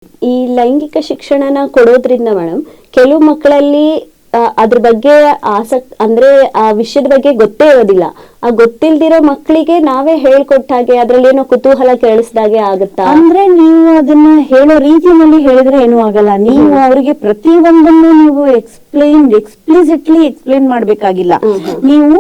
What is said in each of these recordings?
ಈ ಲೈಂಗಿಕ ಶಿಕ್ಷಣನ ಕೊಡೋದ್ರಿಂದ ಮೇಡಮ್ ಕೆಲವು ಮಕ್ಕಳಲ್ಲಿ ಅದ್ರ ಬಗ್ಗೆ ಅಂದ್ರೆ ಆ ವಿಷಯದ ಬಗ್ಗೆ ಗೊತ್ತೇ ಇರೋದಿಲ್ಲ. ಆ ಗೊತ್ತಿಲ್ದಿರೋ ಮಕ್ಕಳಿಗೆ ನಾವೇ ಹೇಳ್ಕೊಟ್ಟ ಹಾಗೆ ಅದ್ರಲ್ಲಿ ಏನೋ ಕುತೂಹಲ ಕೇಳಿಸ್ದಾಗೆ ಆಗುತ್ತಾ? ಅಂದ್ರೆ ನೀವು ಅದನ್ನ ಹೇಳೋ ರೀತಿಯಲ್ಲಿ ಹೇಳಿದ್ರೆ ಏನೂ ಆಗಲ್ಲ. ನೀವು ಅವರಿಗೆ ಪ್ರತಿ ಒಂದನ್ನು ನೀವು ಎಕ್ಸ್ಪ್ಲಿಸಿಟ್ಲಿ ಎಕ್ಸ್ಪ್ಲೇನ್ ಮಾಡ್ಬೇಕಾಗಿಲ್ಲ. ನೀವು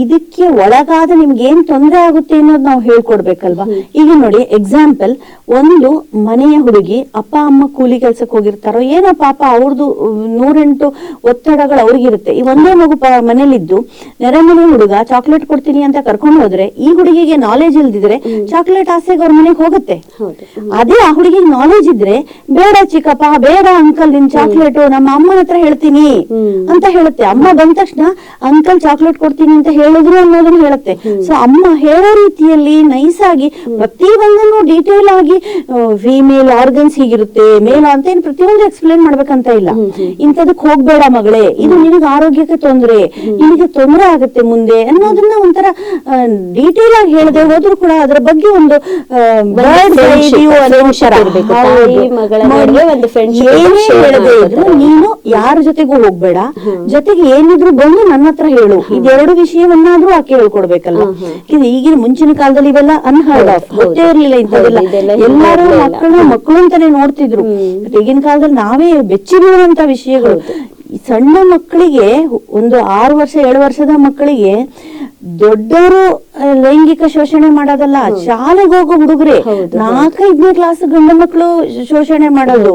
ಇದಕ್ಕೆ ಒಳಗಾದ ನಿಮ್ಗೆ ಏನ್ ತೊಂದರೆ ಆಗುತ್ತೆ ಅನ್ನೋದು ನಾವು ಹೇಳ್ಕೊಡ್ಬೇಕಲ್ವಾ. ಈಗ ನೋಡಿ ಎಕ್ಸಾಂಪಲ್, ಒಂದು ಮನೆಯ ಹುಡುಗಿ ಅಪ್ಪ ಅಮ್ಮ ಕೂಲಿ ಕೆಲ್ಸಕ್ಕೆ ಹೋಗಿರ್ತಾರೋ ಏನೋ ಪಾಪ ಅವ್ರದ್ದು 108 ಒತ್ತಡಗಳು ಅವ್ರಿಗಿರುತ್ತೆ. ಈ ಒಂದೇ ಮಗು ಮನೇಲಿದ್ದು ನೆರೆಮನೆ ಹುಡುಗ ಚಾಕ್ಲೇಟ್ ಕೊಡ್ತೀನಿ ಅಂತ ಕರ್ಕೊಂಡು ಹೋದ್ರೆ ಈ ಹುಡುಗಿಗೆ ನಾಲೆಜ್ ಇಲ್ದಿದ್ರೆ ಚಾಕ್ಲೇಟ್ ಆಸೆಗೆ ಅವ್ರ ಮನೆಗೆ ಹೋಗುತ್ತೆ. ಅದೇ ಆ ಹುಡುಗಿಗೆ ನಾಲೆಜ್ ಇದ್ರೆ ಬೇಡ ಚಿಕ್ಕಪ್ಪ, ಬೇಡ ಅಂಕಲ್, ನಿನ್ ಚಾಕ್ಲೇಟ್ ನಮ್ಮ ಅಮ್ಮನ ಹತ್ರ ಹೇಳ್ತೀನಿ ಅಂತ ಹೇಳುತ್ತೆ. ಅಮ್ಮ ಬಂದ ತಕ್ಷಣ ಅಂಕಲ್ ಚಾಕ್ಲೇಟ್ ಕೊಡ್ತೀನಿ ಅಂತ ಹೇಳಿದ್ರು ಅನ್ನೋದನ್ನ ಹೇಳುತ್ತೆ. ಸೊ ಅಮ್ಮ ಹೇಳೋ ರೀತಿಯಲ್ಲಿ ನೈಸ್ ಆಗಿ ಪ್ರತಿಯೊಂದನ್ನು ಡೀಟೇಲ್ ಆಗಿ ಫಿಮೇಲ್ ಆರ್ಗನ್ಸ್ ಹೀಗಿರುತ್ತೆ, ಮೇಲ್ ಅಂತ ಏನ್ ಪ್ರತಿಯೊಂದು ಎಕ್ಸ್ಪ್ಲೇನ್ ಮಾಡ್ಬೇಕಂತ ಇಲ್ಲ. ಇಂಥದಕ್ ಹೋಗ್ಬೇಡ ಮಗಳೇ, ಇದು ನಿನಗೆ ಆರೋಗ್ಯಕ್ಕೆ ತೊಂದರೆ, ನಿನಗೆ ತೊಂದರೆ ಆಗುತ್ತೆ ಮುಂದೆ ಅನ್ನೋದನ್ನ ಒಂಥರ ಡೀಟೇಲ್ ಆಗಿ ಹೇಳದೆ ಹೋದ್ರು ಕೂಡ ಅದ್ರ ಬಗ್ಗೆ ಒಂದು ನೀನು ಯಾರ ಜೊತೆಗೂ ಹೋಗ್ಬೇಡ, ಜೊತೆಗೆ ಏನಿದ್ರು ಬಂದು ನನ್ನ ಹತ್ರ ಹೇಳು. ಇದೆರಡು ವಿಷಯವನ್ನಾದ್ರೂ ಆಕೆ ಹೇಳ್ಕೊಡ್ಬೇಕಲ್ಲ. ಈಗಿನ ಮುಂಚಿನ ಕಾಲದಲ್ಲಿ ಇವೆಲ್ಲ ಅನ್ಹರ್ಡ್ ಆಫ್, ಗೊತ್ತೇ ಇರ್ಲಿಲ್ಲ ಇಂಥದೆಲ್ಲ. ಎಲ್ಲಾರು ಮಕ್ಕಳು ಅಂತಾನೆ ನೋಡ್ತಿದ್ರು. ಈಗಿನ ಕಾಲದಲ್ಲಿ ನಾವೇ ಬೆಚ್ಚಿ ಬೀಳುವಂತ ವಿಷಯಗಳು. ಸಣ್ಣ ಮಕ್ಕಳಿಗೆ, ಒಂದು 6 ವರ್ಷ 7 ವರ್ಷದ ಮಕ್ಕಳಿಗೆ ದೊಡ್ಡವರು ಲೈಂಗಿಕ ಶೋಷಣೆ ಮಾಡೋದಲ್ಲ, ಶಾಲೆಗೆ ಹೋಗೋ ಹುಡುಗರೆ 4-5ನೇ ಕ್ಲಾಸ್ ಗಂಡು ಮಕ್ಕಳು ಶೋಷಣೆ ಮಾಡೋದು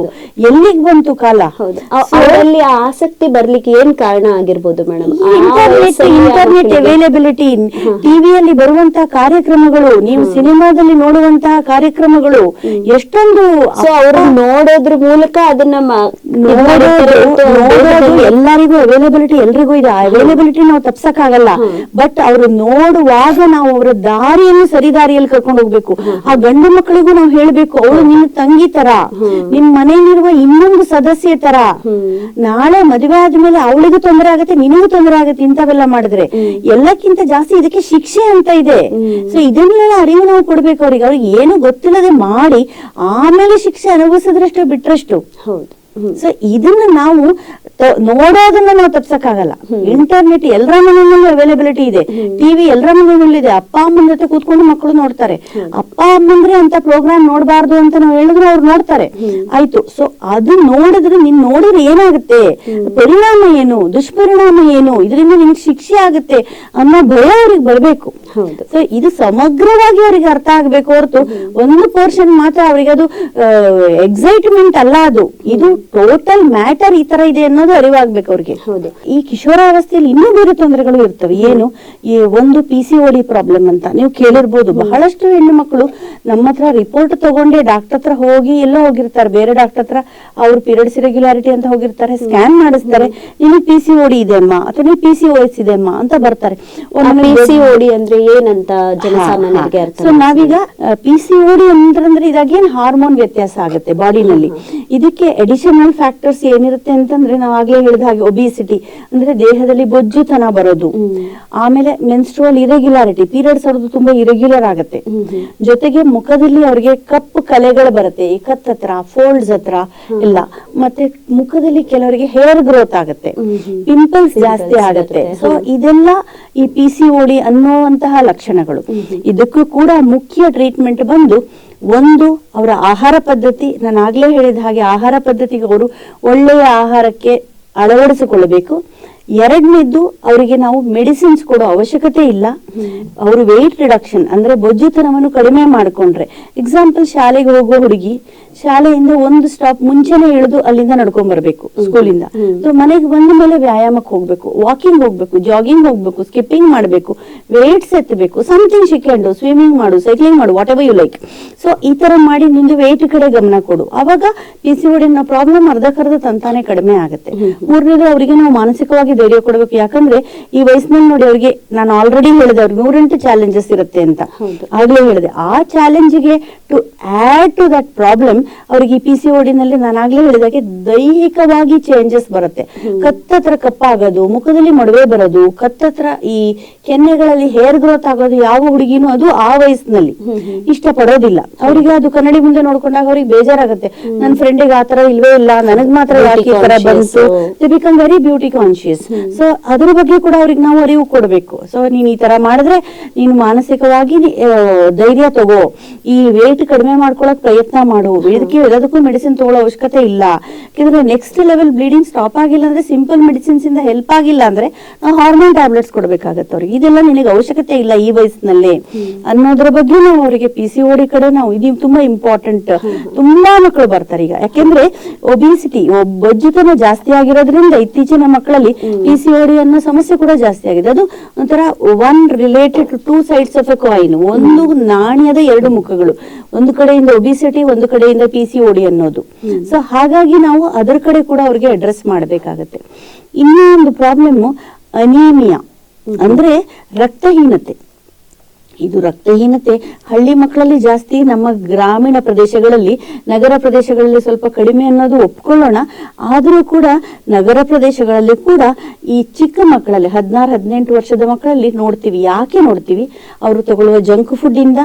ಎಲ್ಲಿಗೆ ಬಂತು ಕಾಲ? ಅವರಲ್ಲಿ ಆಸಕ್ತಿ ಬರ್ಲಿಕ್ಕೆ ಏನ್ ಕಾರಣ ಆಗಿರ್ಬೋದು ಮೇಡಮ್? ಇಂಟರ್ನೆಟ್ ಅವೈಲಬಿಲಿಟಿ, ಟಿವಿಯಲ್ಲಿ ಬರುವಂತಹ ಕಾರ್ಯಕ್ರಮಗಳು, ನೀವು ಸಿನಿಮಾದಲ್ಲಿ ನೋಡುವಂತಹ ಕಾರ್ಯಕ್ರಮಗಳು ಎಷ್ಟೊಂದು ಅವರು ನೋಡೋದ್ರ ಮೂಲಕ ಅದನ್ನ ಎಲ್ಲರಿಗೂ ಅವೈಲಬಿಲಿಟಿ, ಎಲ್ರಿಗೂ ಇದೆ. ಅವೈಲಬಿಲಿಟಿ ನಾವು ತಪ್ಸಕ್ಕಾಗಲ್ಲ. ಬಟ್ ಅವರು ನೋಡುವಾಗ ನಾವು ಅವರ ದಾರಿಯನ್ನು ಸರಿ ದಾರಿಯಲ್ಲಿ ಕರ್ಕೊಂಡು ಹೋಗ್ಬೇಕು. ಆ ಗಂಡು ಮಕ್ಕಳಿಗೂ ನಾವು ಹೇಳ್ಬೇಕು, ಅವಳು ನಿನ್ನ ತಂಗಿ ತರ, ನಿನ್ ಮನೆಯಲ್ಲಿರುವ ಇನ್ನೊಂದು ಸದಸ್ಯೆ ತರ. ನಾಳೆ ಮದುವೆ ಆದ್ಮೇಲೆ ಅವಳಿಗೂ ತೊಂದರೆ ಆಗುತ್ತೆ, ನಿನಗೂ ತೊಂದರೆ ಆಗುತ್ತೆ ಇಂಥವೆಲ್ಲ ಮಾಡಿದ್ರೆ. ಎಲ್ಲಕ್ಕಿಂತ ಜಾಸ್ತಿ ಇದಕ್ಕೆ ಶಿಕ್ಷೆ ಅಂತ ಇದೆ. ಸೊ ಇದನ್ನೆಲ್ಲ ಅರಿವು ನಾವು ಕೊಡ್ಬೇಕು ಅವ್ರಿಗೆ. ಅವ್ರಿಗೆ ಏನು ಗೊತ್ತಿಲ್ಲದೆ ಮಾಡಿ ಆಮೇಲೆ ಶಿಕ್ಷೆ ಅನುಭವಿಸಿದ್ರಷ್ಟು ಬಿಟ್ರಷ್ಟು. ಹೌದು. ಸೊ ಇದನ್ನ ನಾವು ನೋಡೋದನ್ನ ನಾವು ತಪ್ಸಕ್ಕಾಗಲ್ಲ. ಇಂಟರ್ನೆಟ್ ಎಲ್ಲರ ಮನೆಯಲ್ಲೂ ಅವೈಲಬಿಲಿಟಿ ಇದೆ, ಟಿವಿ ಎಲ್ಲರ ಮನೆಯಲ್ಲೂ ಇದೆ. ಅಪ್ಪ ಅಮ್ಮನ ಜೊತೆ ಕೂತ್ಕೊಂಡು ಮಕ್ಕಳು ನೋಡ್ತಾರೆ. ಅಪ್ಪ ಅಮ್ಮಂದ್ರೆ ಅಂತ ಪ್ರೋಗ್ರಾಮ್ ನೋಡ್ಬಾರ್ದು ಅಂತ ನಾವು ಹೇಳಿದ್ರೆ ಅವ್ರು ನೋಡ್ತಾರೆ, ಆಯ್ತು. ಸೊ ಅದು ನೋಡಿದ್ರೆ ನೀನ್ ನೋಡಿದ್ರೆ ಏನಾಗುತ್ತೆ, ಪರಿಣಾಮ ಏನು, ದುಷ್ಪರಿಣಾಮ ಏನು, ಇದರಿಂದ ನಿಮ್ಗೆ ಶಿಕ್ಷೆ ಆಗುತ್ತೆ ಅನ್ನೋ ಭಯ ಅವ್ರಿಗೆ ಬರ್ಬೇಕು. ಸೊ ಇದು ಸಮಗ್ರವಾಗಿ ಅವ್ರಿಗೆ ಅರ್ಥ ಆಗ್ಬೇಕು ಹೊರತು ಒಂದು ಪೋರ್ಷನ್ ಮಾತ್ರ ಅವ್ರಿಗೆ ಅದು ಎಕ್ಸೈಟ್ಮೆಂಟ್ ಅಲ್ಲ. ಅದು ಇದು ಟೋಟಲ್ ಮ್ಯಾಟರ್ ಈ ತರ ಇದೆ ಅನ್ನೋದು ಅರಿವಾಗ್ಬೇಕು ಅವ್ರಿಗೆ. ಈ ಕಿಶೋರಾವಸ್ಥೆಯಲ್ಲಿ ಇನ್ನೂ ಬೇರೆ ತೊಂದರೆಗಳು ಇರ್ತವೆ. ಏನು, ಈ ಒಂದು PCOD ಪ್ರಾಬ್ಲಮ್ ಅಂತ ನೀವು ಕೇಳಿರ್ಬೋದು. ಬಹಳಷ್ಟು ಹೆಣ್ಣು ಮಕ್ಕಳು ನಮ್ಮ ಹತ್ರ ರಿಪೋರ್ಟ್ ತಗೊಂಡೆ ಡಾಕ್ಟರ್ ಹತ್ರ ಹೋಗಿ ಎಲ್ಲೋ ಹೋಗಿರ್ತಾರೆ, ಬೇರೆ ಡಾಕ್ಟರ್ ಹತ್ರ ಅವ್ರು ಪೀರಿಯಡ್ಸ್ ಇರೆಗ್ಯುಲಾರಿಟಿ ಅಂತ ಹೋಗಿರ್ತಾರೆ, ಸ್ಕ್ಯಾನ್ ಮಾಡಿಸ್ತಾರೆ, ನಿನಗೆ PCOD ಇದೆ ಅಮ್ಮ ಅಥವಾ PCOS ಇದೆ ಅಮ್ಮ ಅಂತ ಬರ್ತಾರೆ. PCOD ಅಂದ್ರೆ ಏನಂತ ಜನಸಾಮಾನ್ಯರಿಗೆ ಅರ್ಥ? ಸೊ ನಾವೀಗ PCOD ಅಂದ್ರೆ ಇದಾಗೇನ್ ಹಾರ್ಮೋನ್ ವ್ಯತ್ಯಾಸ ಆಗುತ್ತೆ ಬಾಡಿನಲ್ಲಿ. ಇದಕ್ಕೆ ಅಡಿಷನಲ್ ಫ್ಯಾಕ್ಟರ್ಸ್ ಏನಿರುತ್ತೆ ಅಂತಂದ್ರೆ ನಾವು ಆಗ್ಲೇ ಹೇಳಿದ ಹಾಗೆ ಒಬಿಸಿಟಿ ಅಂದ್ರೆ ದೇಹದಲ್ಲಿ ಬೊಜ್ಜುತನ ಬರೋದು, ಆಮೇಲೆ ಮೆನ್ಸ್ಟ್ರುವಲ್ ಇರೆಗ್ಯುಲಾರಿಟಿ, ಪೀರಿಯಡ್ಸ್ ಅವ್ರದ್ದು ತುಂಬಾ ಇರೆಗ್ಯುಲರ್ ಆಗುತ್ತೆ. ಜೊತೆಗೆ ಮುಖದಲ್ಲಿ ಅವ್ರಿಗೆ ಕಪ್ಪು ಕಲೆಗಳು ಬರುತ್ತೆ, ಈ ಕತ್ ಹತ್ರ, ಫೋಲ್ಡ್ಸ್ ಹತ್ರ ಎಲ್ಲ. ಮತ್ತೆ ಮುಖದಲ್ಲಿ ಕೆಲವರಿಗೆ ಹೇರ್ ಗ್ರೋತ್ ಆಗುತ್ತೆ, ಪಿಂಪಲ್ಸ್ ಜಾಸ್ತಿ ಆಗುತ್ತೆ. ಸೊ ಇದೆಲ್ಲ ಈ PCOD ಅನ್ನುವಂತಹ ಲಕ್ಷಣಗಳು. ಇದಕ್ಕೂ ಕೂಡ ಮುಖ್ಯ ಟ್ರೀಟ್ಮೆಂಟ್ ಬಂದು, ಒಂದು ಅವರ ಆಹಾರ ಪದ್ಧತಿ. ನಾನು ಆಗ್ಲೇ ಹೇಳಿದ ಹಾಗೆ ಆಹಾರ ಪದ್ಧತಿಗೆ ಅವರು ಒಳ್ಳೆಯ ಆಹಾರಕ್ಕೆ ಅಳವಡಿಸಿಕೊಳ್ಳಬೇಕು. ಎರಡನೇದ್ದು, ಅವರಿಗೆ ನಾವು ಮೆಡಿಸಿನ್ಸ್ ಕೊಡೋ ಅವಶ್ಯಕತೆ ಇಲ್ಲ. ಅವರು ವೆಯ್ಟ್ ರಿಡಕ್ಷನ್ ಅಂದ್ರೆ ಬೊಜ್ಜುತನವನ್ನು ಕಡಿಮೆ ಮಾಡ್ಕೊಂಡ್ರೆ, ಎಕ್ಸಾಂಪಲ್ ಶಾಲೆಗೆ ಹೋಗೋ ಹುಡುಗಿ ಶಾಲೆಯಿಂದ ಒಂದು ಸ್ಟಾಪ್ ಮುಂಚೆನೆ ಇಳಿದು ಅಲ್ಲಿಂದ ನಡ್ಕೊಂಡ್ ಬರ್ಬೇಕು ಸ್ಕೂಲಿಂದ. ಸೊ ಮನೆಗೆ ಬಂದ ಮೇಲೆ ವ್ಯಾಯಾಮಕ್ಕೆ ಹೋಗ್ಬೇಕು, ವಾಕಿಂಗ್ ಹೋಗ್ಬೇಕು, ಜಾಗಿಂಗ್ ಹೋಗ್ಬೇಕು, ಸ್ಕಿಪ್ಪಿಂಗ್ ಮಾಡ್ಬೇಕು, ವೇಟ್ಸ್ ಎತ್ತಬೇಕು, ಸಮಥಿಂಗ್ ಶಿಕೊಂಡು ಸ್ವಿಮ್ಮಿಂಗ್ ಮಾಡು, ಸೈಕ್ಲಿಂಗ್ ಮಾಡು, whatever you like. So ಈ ತರ ಮಾಡಿ ನಿಂದು ವೇಟ್ ಕಡೆ ಗಮನ ಕೊಡು. ಅವಾಗ PCOD ಅನ್ನೋ ಪ್ರಾಬ್ಲಮ್ ಅರ್ಧಕ್ಕರ್ಧ ತಂತಾನೆ ಕಡಿಮೆ ಆಗುತ್ತೆ. ಮೂರನೇದು, ಅವರಿಗೆ ನಾವು ಮಾನಸಿಕವಾಗಿ ಧೈರ್ಯ ಕೊಡಬೇಕು. ಯಾಕಂದ್ರೆ ಈ ವಯಸ್ಸಿನಲ್ಲಿ ನೋಡಿ ಅವ್ರಿಗೆ ನಾನು ಆಲ್ರೆಡಿ ಹೇಳಿದೆ ಅವ್ರಿಗೆ 108 ಚಾಲೆಂಜಸ್ ಇರುತ್ತೆ ಅಂತ ಆಗ್ಲೇ ಹೇಳಿದೆ. ಆ ಚಾಲೆಂಜ್ಗೆ to add to that problem ಅವ್ರಿಗೆ ಈ PCOD ನಲ್ಲಿ ನಾನು ಆಗ್ಲೇ ಹೇಳಿದಾಗೆ ದೈಹಿಕವಾಗಿ ಚೇಂಜಸ್ ಬರುತ್ತೆ. ಕತ್ತತ್ರ ಕಪ್ಪಾಗೋದು, ಮುಖದಲ್ಲಿ ಮೊಡವೆ ಬರೋದು, ಕತ್ತತ್ರ ಈ ಕೆನ್ನೆಗಳಲ್ಲಿ ಹೇರ್ ಗ್ರೋತ್ ಆಗೋದು ಯಾವ ಹುಡುಗಿನೂ ಅದು ಆ ವಯಸ್ಸಿನಲ್ಲಿ ಇಷ್ಟಪಡೋದಿಲ್ಲ. ಅವರಿಗೆ ಅದು ಕನ್ನಡಿ ಮುಂದೆ ನೋಡ್ಕೊಂಡಾಗ ಅವ್ರಿಗೆ ಬೇಜಾರಾಗುತ್ತೆ. ನನ್ನ ಫ್ರೆಂಡಿಗೆ ಆತರ ಇಲ್ವೇ ಇಲ್ಲ, ನನಗ್ ಮಾತ್ರ ಯಾಕೆ ಈ ತರ ಬಂತು. They become very beauty conscious. So ಅದ್ರ ಬಗ್ಗೆ ಕೂಡ ಅವ್ರಿಗೆ ನಾವು ಅರಿವು ಕೊಡ್ಬೇಕು. ಸೊ ನೀನ್ ಈ ತರ ಮಾಡಿದ್ರೆ ನೀನು ಮಾನಸಿಕವಾಗಿ ಧೈರ್ಯ ತಗೋ, ಈ ವೇಟ್ ಕಡಿಮೆ ಮಾಡ್ಕೊಳಕ್ ಪ್ರಯತ್ನ ಮಾಡು, ಇದಕ್ಕೆ ಎಲ್ಲದಕ್ಕೂ ಮೆಡಿಸಿನ್ ತಗೊಳ್ಳೋ ಅವಶ್ಯಕತೆ ಇಲ್ಲ. ಯಾಕಂದ್ರೆ ನೆಕ್ಸ್ಟ್ ಲೆವೆಲ್ ಬ್ಲೀಡಿಂಗ್ ಸ್ಟಾಪ್ ಆಗಿಲ್ಲ ಅಂದ್ರೆ, ಸಿಂಪಲ್ ಮೆಡಿಸಿನ್ಸ್ ಇಂದ ಹೆಲ್ಪ್ ಆಗಿಲ್ಲ ಅಂದ್ರೆ ನಾವು ಹಾರ್ಮೋನ್ ಟ್ಯಾಬ್ಲೆಟ್ಸ್ ಕೊಡ್ಬೇಕಾಗತ್ತೆ ಅವ್ರಿಗೆ. ಇದೆಲ್ಲ ನಿನಗೆ ಅವಶ್ಯಕತೆ ಇಲ್ಲ ಈ ವಯಸ್ಸಿನಲ್ಲೇ ಅನ್ನೋದ್ರ ಬಗ್ಗೆ ನಾವು ಅವರಿಗೆ PCOD ಕಡೆ ನಾವು ಇದು ತುಂಬಾ ಇಂಪಾರ್ಟೆಂಟ್. ತುಂಬಾ ಮಕ್ಕಳು ಬರ್ತಾರೆ ಈಗ, ಯಾಕೆಂದ್ರೆ ಒಬಿಸಿಟಿ ಬೊಜ್ಜುತನ ಜಾಸ್ತಿ ಆಗಿರೋದ್ರಿಂದ ಇತ್ತೀಚಿನ ಮಕ್ಕಳಲ್ಲಿ PCOD ಅನ್ನೋ ಸಮಸ್ಯೆ ಕೂಡ ಜಾಸ್ತಿ ಆಗಿದೆ. ಅದು ಒಂಥರ one related two sides of A coin, ಒಂದು ನಾಣ್ಯದ ಎರಡು ಮುಖಗಳು. ಒಂದು ಕಡೆಯಿಂದ ಒಬಿಸಿಟಿ, ಒಂದು ಕಡೆಯಿಂದ PCOD ಅನ್ನೋದು. ಸೊ ಹಾಗಾಗಿ ನಾವು ಅದರ ಕಡೆ ಕೂಡ ಅವ್ರಿಗೆ ಅಡ್ರೆಸ್ ಮಾಡಬೇಕಾಗತ್ತೆ. ಇನ್ನೂ ಒಂದು ಪ್ರಾಬ್ಲಮ್ ಅನೀಮಿಯಾ ಅಂದ್ರೆ ರಕ್ತಹೀನತೆ. ಇದು ರಕ್ತಹೀನತೆ ಹಳ್ಳಿ ಮಕ್ಕಳಲ್ಲಿ ಜಾಸ್ತಿ, ನಮ್ಮ ಗ್ರಾಮೀಣ ಪ್ರದೇಶಗಳಲ್ಲಿ, ನಗರ ಪ್ರದೇಶಗಳಲ್ಲಿ ಸ್ವಲ್ಪ ಕಡಿಮೆ ಅನ್ನೋದು ಒಪ್ಕೊಳ್ಳೋಣ. ಆದರೂ ಕೂಡ ನಗರ ಪ್ರದೇಶಗಳಲ್ಲಿ ಕೂಡ ಈ ಚಿಕ್ಕ ಮಕ್ಕಳಲ್ಲಿ 16-18 ವರ್ಷದ ಮಕ್ಕಳಲ್ಲಿ ನೋಡ್ತೀವಿ. ಯಾಕೆ ನೋಡ್ತೀವಿ? ಅವರು ತಗೊಳ್ಳುವ ಜಂಕ್ ಫುಡ್ ಇಂದ,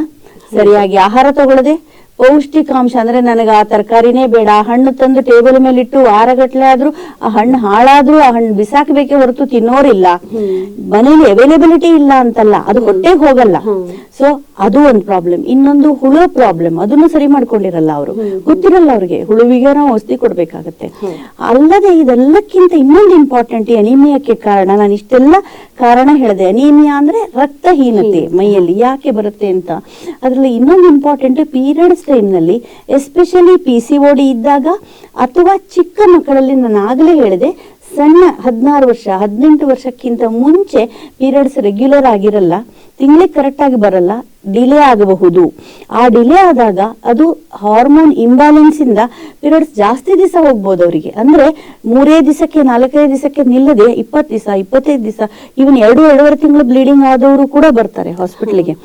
ಸರಿಯಾಗಿ ಆಹಾರ ತಗೊಳ್ಳದೆ, ಪೌಷ್ಟಿಕಾಂಶ ಅಂದ್ರೆ ನನಗೆ ಆ ತರಕಾರಿನೇ ಬೇಡ, ಹಣ್ಣು ತಂದು ಟೇಬಲ್ ಮೇಲೆ ಇಟ್ಟು ವಾರಗಟ್ಲೆ ಆದ್ರೂ ಆ ಹಣ್ಣು ಹಾಳಾದ್ರೂ ಆ ಹಣ್ಣು ಬಿಸಾಕಬೇಕೆ ಹೊರತು ತಿನ್ನೋರಿಲ್ಲ. ಮನೇಲಿ ಅವೈಲೇಬಿಲಿಟಿ ಇಲ್ಲ ಅಂತಲ್ಲ, ಅದು ಹೊಟ್ಟೆಗೆ ಹೋಗಲ್ಲ. ಸೊ ಅದು ಒಂದು ಪ್ರಾಬ್ಲಮ್. ಇನ್ನೊಂದು ಹುಳು ಪ್ರಾಬ್ಲಮ್, ಅದನ್ನು ಸರಿ ಮಾಡ್ಕೊಂಡಿರಲ್ಲ ಅವರು, ಗೊತ್ತಿರಲ್ಲ ಅವ್ರಿಗೆ. ಹುಳುವಿಗೆ ನಾವು ಔಷಧಿ ಕೊಡ್ಬೇಕಾಗತ್ತೆ. ಅಲ್ಲದೆ ಇದೆಲ್ಲಕ್ಕಿಂತ ಇನ್ನೊಂದು ಇಂಪಾರ್ಟೆಂಟ್ ಈ ಅನೀಮಿಯಾಕ್ಕೆ ಕಾರಣ, ನಾನು ಇಷ್ಟೆಲ್ಲ ಕಾರಣ ಹೇಳಿದೆ. ಅನೀಮಿಯಾ ಅಂದ್ರೆ ರಕ್ತಹೀನತೆ ಮೈಯಲ್ಲಿ ಯಾಕೆ ಬರುತ್ತೆ ಅಂತ. ಅದ್ರಲ್ಲಿ ಇನ್ನೊಂದು ಇಂಪಾರ್ಟೆಂಟ್, ಪೀರಿಯಡ್ಸ್ ಟೈಮ್ ನಲ್ಲಿ ಎಸ್ಪೆಷಲಿ PCOD ಇದ್ದಾಗ ಅಥವಾ ಚಿಕ್ಕ ಮಕ್ಕಳಲ್ಲಿ, ನಾನು ಆಗ್ಲೇ ಹೇಳಿದೆ ಸಣ್ಣ 16 ವರ್ಷ 18 ವರ್ಷಕ್ಕಿಂತ ಮುಂಚೆ ಪೀರಿಯಡ್ಸ್ ರೆಗ್ಯುಲರ್ ಆಗಿರಲ್ಲ, ತಿಂಗಳಿಗೆ ಕರೆಕ್ಟ್ ಆಗಿ ಬರಲ್ಲ, ಡಿಲೇ ಆಗಬಹುದು. ಆ ಡಿಲೇ ಆದಾಗ ಅದು ಹಾರ್ಮೋನ್ ಇಂಬ್ಯಾಲೆನ್ಸ್ ಇಂದ ಪೀರಿಯಡ್ಸ್ ಜಾಸ್ತಿ ದಿವಸ ಹೋಗ್ಬೋದು ಅವರಿಗೆ. ಅಂದ್ರೆ 3 ದಿವಸಕ್ಕೆ 4 ದಿವಸಕ್ಕೆ ನಿಲ್ಲದೆ 20 ದಿವಸ 25 ದಿವಸ, ಇವನ್ 2-2.5 ತಿಂಗಳು ಬ್ಲೀಡಿಂಗ್ ಆದವರು ಕೂಡ ಬರ್ತಾರೆ ಹಾಸ್ಪಿಟಲ್ಗೆ.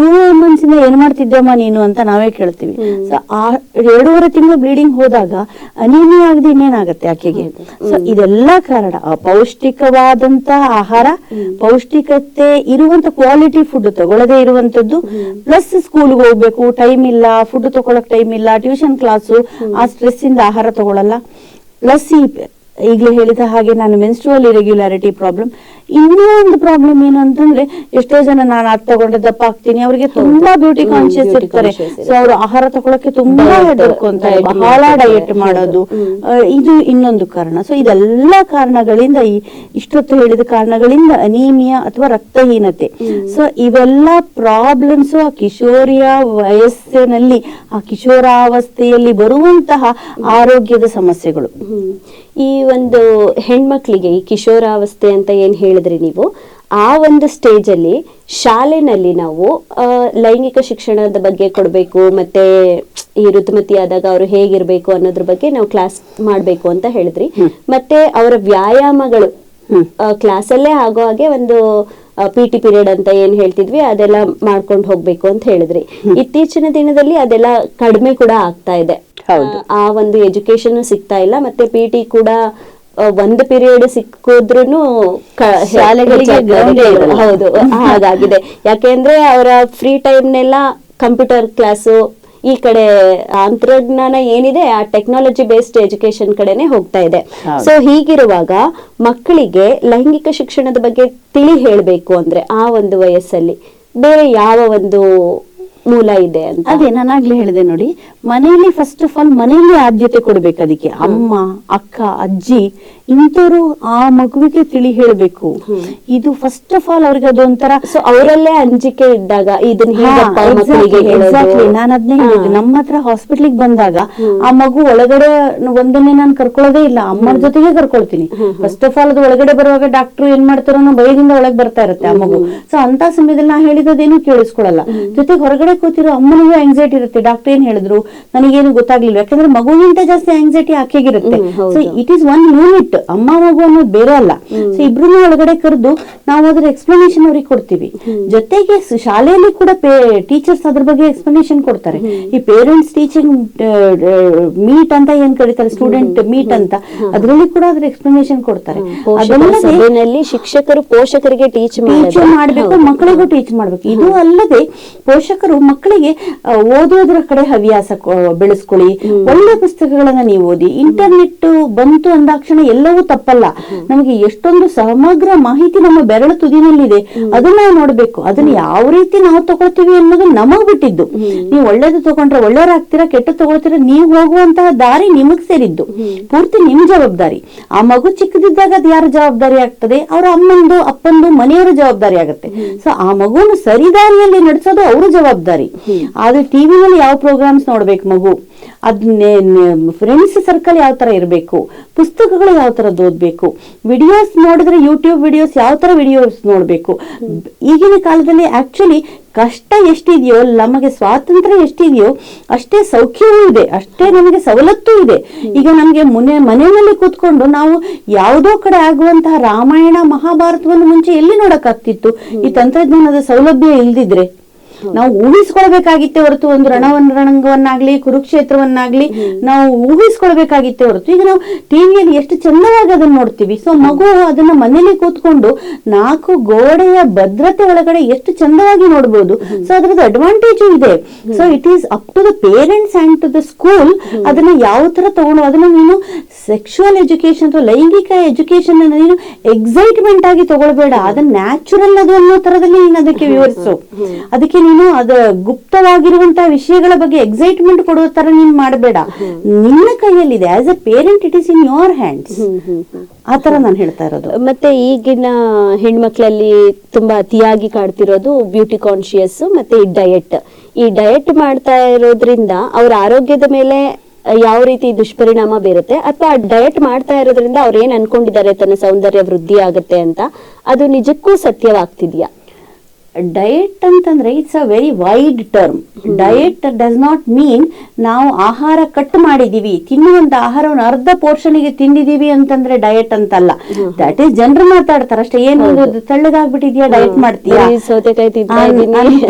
2 months ಇಂದ ಏನ್ ಮಾಡ್ತಿದ್ದಮ್ಮ ನೀನು ಅಂತ ನಾವೇ ಕೇಳ್ತೀವಿ. ಸೊ ಆ 2.5 ತಿಂಗಳು ಬ್ಲೀಡಿಂಗ್ ಹೋದಾಗ ಅನೀಮಿಯಾ ಆಗದೆ ಇನ್ನೇನಾಗತ್ತೆ ಆಕೆಗೆ. ಸೊ ಇದೆಲ್ಲ ಕಾರಣ ಅಪೌಷ್ಟಿಕವಾದಂತಹ ಆಹಾರ, ಪೌಷ್ಟಿಕತೆ ಇರುವಂತ ಕ್ವಾಲಿಟಿ ಫುಡ್ ತಗೊಳ್ಳದೆ ಇರುವಂತದ್ದು, ಪ್ಲಸ್ ಸ್ಕೂಲ್ಗೆ ಹೋಗ್ಬೇಕು, ಟೈಮ್ ಇಲ್ಲ, ಫುಡ್ ತಗೊಳಕ್ ಟೈಮ್ ಇಲ್ಲ, ಟ್ಯೂಷನ್ ಕ್ಲಾಸು, ಆ ಸ್ಟ್ರೆಸ್ ಇಂದ ಆಹಾರ ತಗೊಳಲ್ಲ. ಪ್ಲಸ್ ಈಗಲೇ ಹೇಳಿದ ಹಾಗೆ ನಾನು ಮೆನ್ಸ್ಟ್ರುವಲ್ ಇರೆಗ್ಯುಲಾರಿಟಿ ಪ್ರಾಬ್ಲಮ್. ಇನ್ನೂ ಒಂದು ಪ್ರಾಬ್ಲಮ್ ಏನು ಅಂತಂದ್ರೆ, ಎಷ್ಟೋ ಜನ ನಾನು ಅದು ತಗೊಂಡ್ರೆ ದಪ್ಪ ಆಗ್ತೀನಿ, ಅವ್ರಿಗೆ ತುಂಬಾ ಬ್ಯೂಟಿ ಕಾನ್ಶಿಯಸ್ ಇರ್ತಾರೆ. ಸೊ ಅವರು ಆಹಾರ ತಗೊಳಕ್ಕೆ ತುಂಬಾ ಹೆದರ್ಕೊಂತಾರೆ, ಬಹಳ ಡಯಟ್ ಮಾಡೋದು, ಇದು ಇನ್ನೊಂದು ಕಾರಣ. ಸೊ ಇದೆಲ್ಲ ಕಾರಣಗಳಿಂದ, ಇಷ್ಟೊತ್ತು ಹೇಳಿದ ಕಾರಣಗಳಿಂದ ಅನೀಮಿಯಾ ಅಥವಾ ರಕ್ತಹೀನತೆ. ಸೊ ಇವೆಲ್ಲ ಪ್ರಾಬ್ಲಮ್ಸ್ ಆ ಕಿಶೋರಿಯ ವಯಸ್ಸಿನಲ್ಲಿ, ಆ ಕಿಶೋರಾವಸ್ಥೆಯಲ್ಲಿ ಬರುವಂತಹ ಆರೋಗ್ಯದ ಸಮಸ್ಯೆಗಳು. ಈ ಒಂದು ಹೆಣ್ಮಕ್ಳಿಗೆ ಈ ಕಿಶೋರಾವಸ್ಥೆ ಅಂತ ಏನ್ ಹೇಳಿದ್ರಿ ನೀವು, ಆ ಒಂದು ಸ್ಟೇಜ್ ಅಲ್ಲಿ ಶಾಲೆನಲ್ಲಿ ನಾವು ಲೈಂಗಿಕ ಶಿಕ್ಷಣದ ಬಗ್ಗೆ ಕೊಡ್ಬೇಕು, ಮತ್ತೆ ಈ ಋತುಮತಿ ಆದಾಗ ಅವರು ಹೇಗಿರ್ಬೇಕು ಅನ್ನೋದ್ರ ಬಗ್ಗೆ ನಾವು ಕ್ಲಾಸ್ ಮಾಡ್ಬೇಕು ಅಂತ ಹೇಳಿದ್ರಿ. ಮತ್ತೆ ಅವರ ವ್ಯಾಯಾಮಗಳು ಕ್ಲಾಸಲ್ಲೇ ಆಗೋ ಹಾಗೆ ಒಂದು PT ಪೀರಿಯಡ್ ಅಂತ ಏನ್ ಹೇಳ್ತಿದ್ವಿ ಅದೆಲ್ಲ ಮಾಡ್ಕೊಂಡು ಹೋಗ್ಬೇಕು ಅಂತ ಹೇಳಿದ್ರಿ. ಇತ್ತೀಚಿನ ದಿನದಲ್ಲಿ ಅದೆಲ್ಲ ಕಡಿಮೆ ಕೂಡ ಆಗ್ತಾ ಇದೆ. ಆ ಒಂದು ಎಜುಕೇಶನ್ ಸಿಗ್ತಾ ಇಲ್ಲ. ಮತ್ತೆ PT ಕೂಡ ಒಂದು ಪೀರಿಯಡ್ ಸಿಕ್ಕಿದ್ರುನು ಶಾಲೆಗಳಿಗೆ ಹೌದು ಹಾಗಾಗಿದೆ. ಯಾಕೆಂದ್ರೆ ಅವರ ಫ್ರೀ ಟೈಮ್ನೆಲ್ಲ ಕಂಪ್ಯೂಟರ್ ಕ್ಲಾಸು, ಈ ಕಡೆ ತಂತ್ರಜ್ಞಾನ ಏನಿದೆ ಆ ಟೆಕ್ನಾಲಜಿ ಬೇಸ್ಡ್ ಎಜುಕೇಶನ್ ಕಡೆನೆ ಹೋಗ್ತಾ ಇದೆ. ಸೊ ಹೀಗಿರುವಾಗ ಮಕ್ಕಳಿಗೆ ಲೈಂಗಿಕ ಶಿಕ್ಷಣದ ಬಗ್ಗೆ ತಿಳಿ ಹೇಳ್ಬೇಕು ಅಂದ್ರೆ ಆ ಒಂದು ವಯಸ್ಸಲ್ಲಿ ಬೇರೆ ಯಾವ ಒಂದು ಮೂಲ ಇದೆ ಅಂತ. ಅದೇ ನಾನಾಗ್ಲೇ ಹೇಳಿದೆ ನೋಡಿ, ಮನೆಯಲ್ಲಿ ಫಸ್ಟ್ ಆಫ್ ಆಲ್ ಮನೆಯಲ್ಲಿ ಆದ್ಯತೆ ಕೊಡ್ಬೇಕು ಅದಕ್ಕೆ. ಅಮ್ಮ, ಅಕ್ಕ, ಅಜ್ಜಿ ಇಂಥವ್ರು ಆ ಮಗುವಿಗೆ ತಿಳಿ ಹೇಳ್ಬೇಕು. ಇದು ಫಸ್ಟ್ ಆಫ್ ಆಲ್ ಅವ್ರಿಗೆ ಅದೊಂಥರ, ಸೊ ಅವರಲ್ಲೇ ಅಂಜಿಕೆ ಇದ್ದಾಗ ಇದನ್ನ ನಾನು ಅದನ್ನೇ ಹೇಳಿದ್ದೆ. ನಮ್ಮ ಹತ್ರ ಹಾಸ್ಪಿಟ್ಲಿಗೆ ಬಂದಾಗ ಆ ಮಗು ಒಳಗಡೆ ಒಂದನ್ನೇ ನಾನು ಕರ್ಕೊಳ್ಳೋದೇ ಇಲ್ಲ, ಅಮ್ಮನ ಜೊತೆಗೆ ಕರ್ಕೊಳ್ತೀನಿ. ಫಸ್ಟ್ ಆಫ್ ಆಲ್ ಅದು ಒಳಗಡೆ ಬರುವಾಗ ಡಾಕ್ಟರ್ ಏನ್ ಮಾಡ್ತಾರೋ ಅನ್ನೋ ಭಯದಿಂದ ಒಳಗೆ ಬರ್ತಾ ಇರುತ್ತೆ ಆ ಮಗು. ಸೊ ಅಂತ ಸಮಯದಲ್ಲಿ ನಾ ಹೇಳಿದೇನು ಕೇಳಿಸ್ಕೊಳ್ಳಲ್ಲ. ಜೊತೆಗೆ ಹೊರಗಡೆ ಕೂತಿರೋ ಅಮ್ಮನಿಗೂ ಆಂಗ್ಸೈಟಿ ಇರುತ್ತೆ, ಡಾಕ್ಟರ್ ಏನ್ ಹೇಳಿದ್ರು ನನಗೇನು ಗೊತ್ತಾಗ್ಲಿಲ್ಲ. ಯಾಕಂದ್ರೆ ಮಗುವಿಗಿಂತ ಜಾಸ್ತಿ ಆಂಗ್ಸೈಟಿ ಆಕೆಗಿರುತ್ತೆ. So it is one unit. ಅಮ್ಮ ಮಗು ಅನ್ನೋದು ಬೇರೆ ಅಲ್ಲ. ಸೊ ಇಬ್ರು ಒಳಗಡೆ ಕರೆದು ನಾವು ಅದ್ರ ಎಕ್ಸ್ಪ್ಲನೇಷನ್ ಅವ್ರಿಗೆ ಕೊಡ್ತೀವಿ. ಜೊತೆಗೆ ಶಾಲೆಯಲ್ಲಿ ಕೂಡ ಟೀಚರ್ಸ್ ಅದ್ರ ಬಗ್ಗೆ ಎಕ್ಸ್ಪ್ಲನೇಷನ್ ಕೊಡ್ತಾರೆ. ಈ ಪೇರೆಂಟ್ಸ್ ಟೀಚಿಂಗ್ ಮೀಟ್ ಅಂತ ಏನ್ ಕರೀತಾರೆ, ಸ್ಟೂಡೆಂಟ್ ಮೀಟ್ ಅಂತ, ಅದರಲ್ಲಿ ಕೂಡ ಅದ್ರ ಎಕ್ಸ್ಪ್ಲನೇಷನ್ ಕೊಡ್ತಾರೆ. ಅದಲ್ಲದೆ ಶಿಕ್ಷಕರು ಪೋಷಕರಿಗೆ ಟೀಚ್ ಮಾಡ್ಬೇಕು, ಮಕ್ಕಳಿಗೂ ಟೀಚ್ ಮಾಡ್ಬೇಕು. ಇದು ಅಲ್ಲದೆ ಪೋಷಕರು ಮಕ್ಕಳಿಗೆ ಓದೋದ್ರ ಕಡೆ ಹವ್ಯಾಸ ಬೆಳೆಸ್ಕೊಳ್ಳಿ, ಒಳ್ಳೆ ಪುಸ್ತಕಗಳನ್ನ ನೀವು ಓದಿ. ಇಂಟರ್ನೆಟ್ ಬಂತು ಅಂದಾಕ್ಷಣ ಎಲ್ಲವೂ ತಪ್ಪಲ್ಲ. ನಮಗೆ ಎಷ್ಟೊಂದು ಸಮಗ್ರ ಮಾಹಿತಿ ನಮ್ಮ ಬೆರಳು ತುದಿನಲ್ಲಿದೆ, ಅದನ್ನ ನಾವು ನೋಡ್ಬೇಕು. ಅದನ್ನ ಯಾವ ರೀತಿ ನಾವು ತಗೊಳ್ತೀವಿ ಅನ್ನೋದು ನಮಗ್ ಬಿಟ್ಟಿದ್ದು. ನೀವು ಒಳ್ಳೇದು ತಗೊಂಡ್ರೆ ಒಳ್ಳೆಯವರಾಗ್ತೀರಾ, ಕೆಟ್ಟ ತಗೊಳ್ತೀರಾ, ನೀವು ಹೋಗುವಂತಹ ದಾರಿ ನಿಮಗ್ ಸೇರಿದ್ದು, ಪೂರ್ತಿ ನಿಮ್ ಜವಾಬ್ದಾರಿ. ಆ ಮಗು ಚಿಕ್ಕದಿದ್ದಾಗ ಅದು ಯಾರ ಜವಾಬ್ದಾರಿ ಆಗ್ತದೆ? ಅವ್ರ ಅಮ್ಮಂದು ಅಪ್ಪಂದು ಮನೆಯವರ ಜವಾಬ್ದಾರಿ ಆಗುತ್ತೆ. ಸೊ ಆ ಮಗುವನ್ನು ಸರಿದಾರಿಯಲ್ಲಿ ನಡೆಸೋದು ಅವ್ರ ಜವಾಬ್ದಾರಿ. ಆದ್ರೆ ಟಿವಿನಲ್ಲಿ ಯಾವ ಪ್ರೋಗ್ರಾಮ್ಸ್ ನೋಡ್ಬೇಕು ಮಗು, ಅದನ್ನೇ ಫ್ರೆಂಡ್ಸ್ ಸರ್ಕಲ್ ಯಾವ ತರ ಇರಬೇಕು, ಪುಸ್ತಕಗಳು ಯಾವ ತರದ್ದು ಓದ್ಬೇಕು, ವಿಡಿಯೋಸ್ ನೋಡಿದ್ರೆ ಯೂಟ್ಯೂಬ್ ವಿಡಿಯೋಸ್ ಯಾವ ತರ ವಿಡಿಯೋಸ್ ನೋಡ್ಬೇಕು. ಈಗಿನ ಕಾಲದಲ್ಲಿ ಆಕ್ಚುಲಿ ಕಷ್ಟ ಎಷ್ಟಿದೆಯೋ, ನಮಗೆ ಸ್ವಾತಂತ್ರ್ಯ ಎಷ್ಟಿದೆಯೋ ಅಷ್ಟೇ ಸೌಖ್ಯವೂ ಇದೆ, ಅಷ್ಟೇ ನಮಗೆ ಸವಲತ್ತು ಇದೆ. ಈಗ ನಮ್ಗೆ ಮನೆಯಲ್ಲಿ ಕೂತ್ಕೊಂಡು ನಾವು ಯಾವುದೋ ಕಡೆ ಆಗುವಂತಹ ರಾಮಾಯಣ ಮಹಾಭಾರತವನ್ನು ಮುಂಚೆ ಎಲ್ಲಿ ನೋಡಕ್ಕಾಗ್ತಿತ್ತು? ಈ ತಂತ್ರಜ್ಞಾನದ ಸೌಲಭ್ಯ ಇಲ್ದಿದ್ರೆ ನಾವು ಊಹಿಸ್ಕೊಳ್ಬೇಕಾಗಿತ್ತೆ ಹೊರತು, ಒಂದು ರಣರಂಗವನ್ನಾಗ್ಲಿ ಕುರುಕ್ಷೇತ್ರವನ್ನಾಗ್ಲಿ ನಾವು ಊಹಿಸ್ಕೊಳ್ಬೇಕಾಗಿತ್ತೆ ಹೊರತು, ಈಗ ನಾವು ಟಿವಿಯಲ್ಲಿ ಎಷ್ಟು ಚಂದವಾಗಿ ಅದನ್ನ ನೋಡ್ತೀವಿ. ಸೊ ಮಗು ಅದನ್ನ ಮನೇಲಿ ಕೂತ್ಕೊಂಡು 4 ಗೋಡೆಯ ಭದ್ರತೆ ಒಳಗಡೆ ಎಷ್ಟು ಚಂದವಾಗಿ ನೋಡ್ಬೋದು. ಸೊ ಅದ್ರದ್ದು ಅಡ್ವಾಂಟೇಜು ಇದೆ. So it is up to the parents and to the school ಅದನ್ನ ಯಾವ ತರ ತಗೊಂಡು, ಅದನ್ನ ನೀನು ಸೆಕ್ಷುವಲ್ ಎಜುಕೇಶನ್ ಅಥವಾ ಲೈಂಗಿಕ ಎಜುಕೇಶನ್ ಅನ್ನ ನೀನು ಎಕ್ಸೈಟ್ಮೆಂಟ್ ಆಗಿ ತಗೊಳ್ಬೇಡ, ಅದನ್ನ ನ್ಯಾಚುರಲ್ ಅದು ಅನ್ನೋ ತರದಲ್ಲಿ ನೀನು ಅದಕ್ಕೆ ವಿವರಿಸು. ಅದಕ್ಕೆ ನೀನು ಅದ ಗುಪ್ತವಾಗಿರುವಂತಹ ವಿಷಯಗಳ ಬಗ್ಗೆ ಎಕ್ಸೈಟ್ಮೆಂಟ್ ಕೊಡುವ ತರ ನೀನ್ ಮಾಡಬೇಡ. ನಿನ್ನ ಕೈಯಲ್ಲಿದೆ. As A parent it is in your hands. ಆ ತರ ನಾನು ಹೇಳ್ತಾ ಇರೋದು. ಮತ್ತೆ ಈಗಿನ ಹೆಣ್ಮಕ್ಳಲ್ಲಿ ತುಂಬಾ ಅತಿಯಾಗಿ ಕಾಡ್ತಿರೋದು ಬ್ಯೂಟಿ ಕಾನ್ಶಿಯಸ್ ಮತ್ತೆ ಈ ಡಯಟ್ ಮಾಡ್ತಾ ಇರೋದ್ರಿಂದ ಅವ್ರ ಆರೋಗ್ಯದ ಮೇಲೆ ಯಾವ ರೀತಿ ದುಷ್ಪರಿಣಾಮ ಬೀರುತ್ತೆ, ಅಥವಾ ಡಯಟ್ ಮಾಡ್ತಾ ಇರೋದ್ರಿಂದ ಅವ್ರು ಏನ್ ಅನ್ಕೊಂಡಿದ್ದಾರೆ ತನ್ನ ಸೌಂದರ್ಯ ವೃದ್ಧಿ ಆಗುತ್ತೆ ಅಂತ, ಅದು ನಿಜಕ್ಕೂ ಸತ್ಯವಾಗ್ತಿದ್ಯಾ? ಡಯಟ್ ಅಂತಂದ್ರೆ it's a very wide term. Diet does not mean ನಾವು ಆಹಾರ ಕಟ್ ಮಾಡಿದೀವಿ, ತಿನ್ನುವಂತ ಆಹಾರವನ್ನು ಅರ್ಧ ಪೋರ್ಷನ್ಗೆ ತಿಂದಿದೀವಿ ಅಂತಂದ್ರೆ ಡಯಟ್ ಅಂತಲ್ಲ. ದಟ್ ಈಸ್ ಜನರು ಮಾತಾಡ್ತಾರೆ ಅಷ್ಟೇ. ಏನು ತೆಳ್ಳಗಾಗ್ಬಿಟ್ಟಿದ್ಯಾ, ಡಯಟ್ ಮಾಡ್ತೀಯಾ,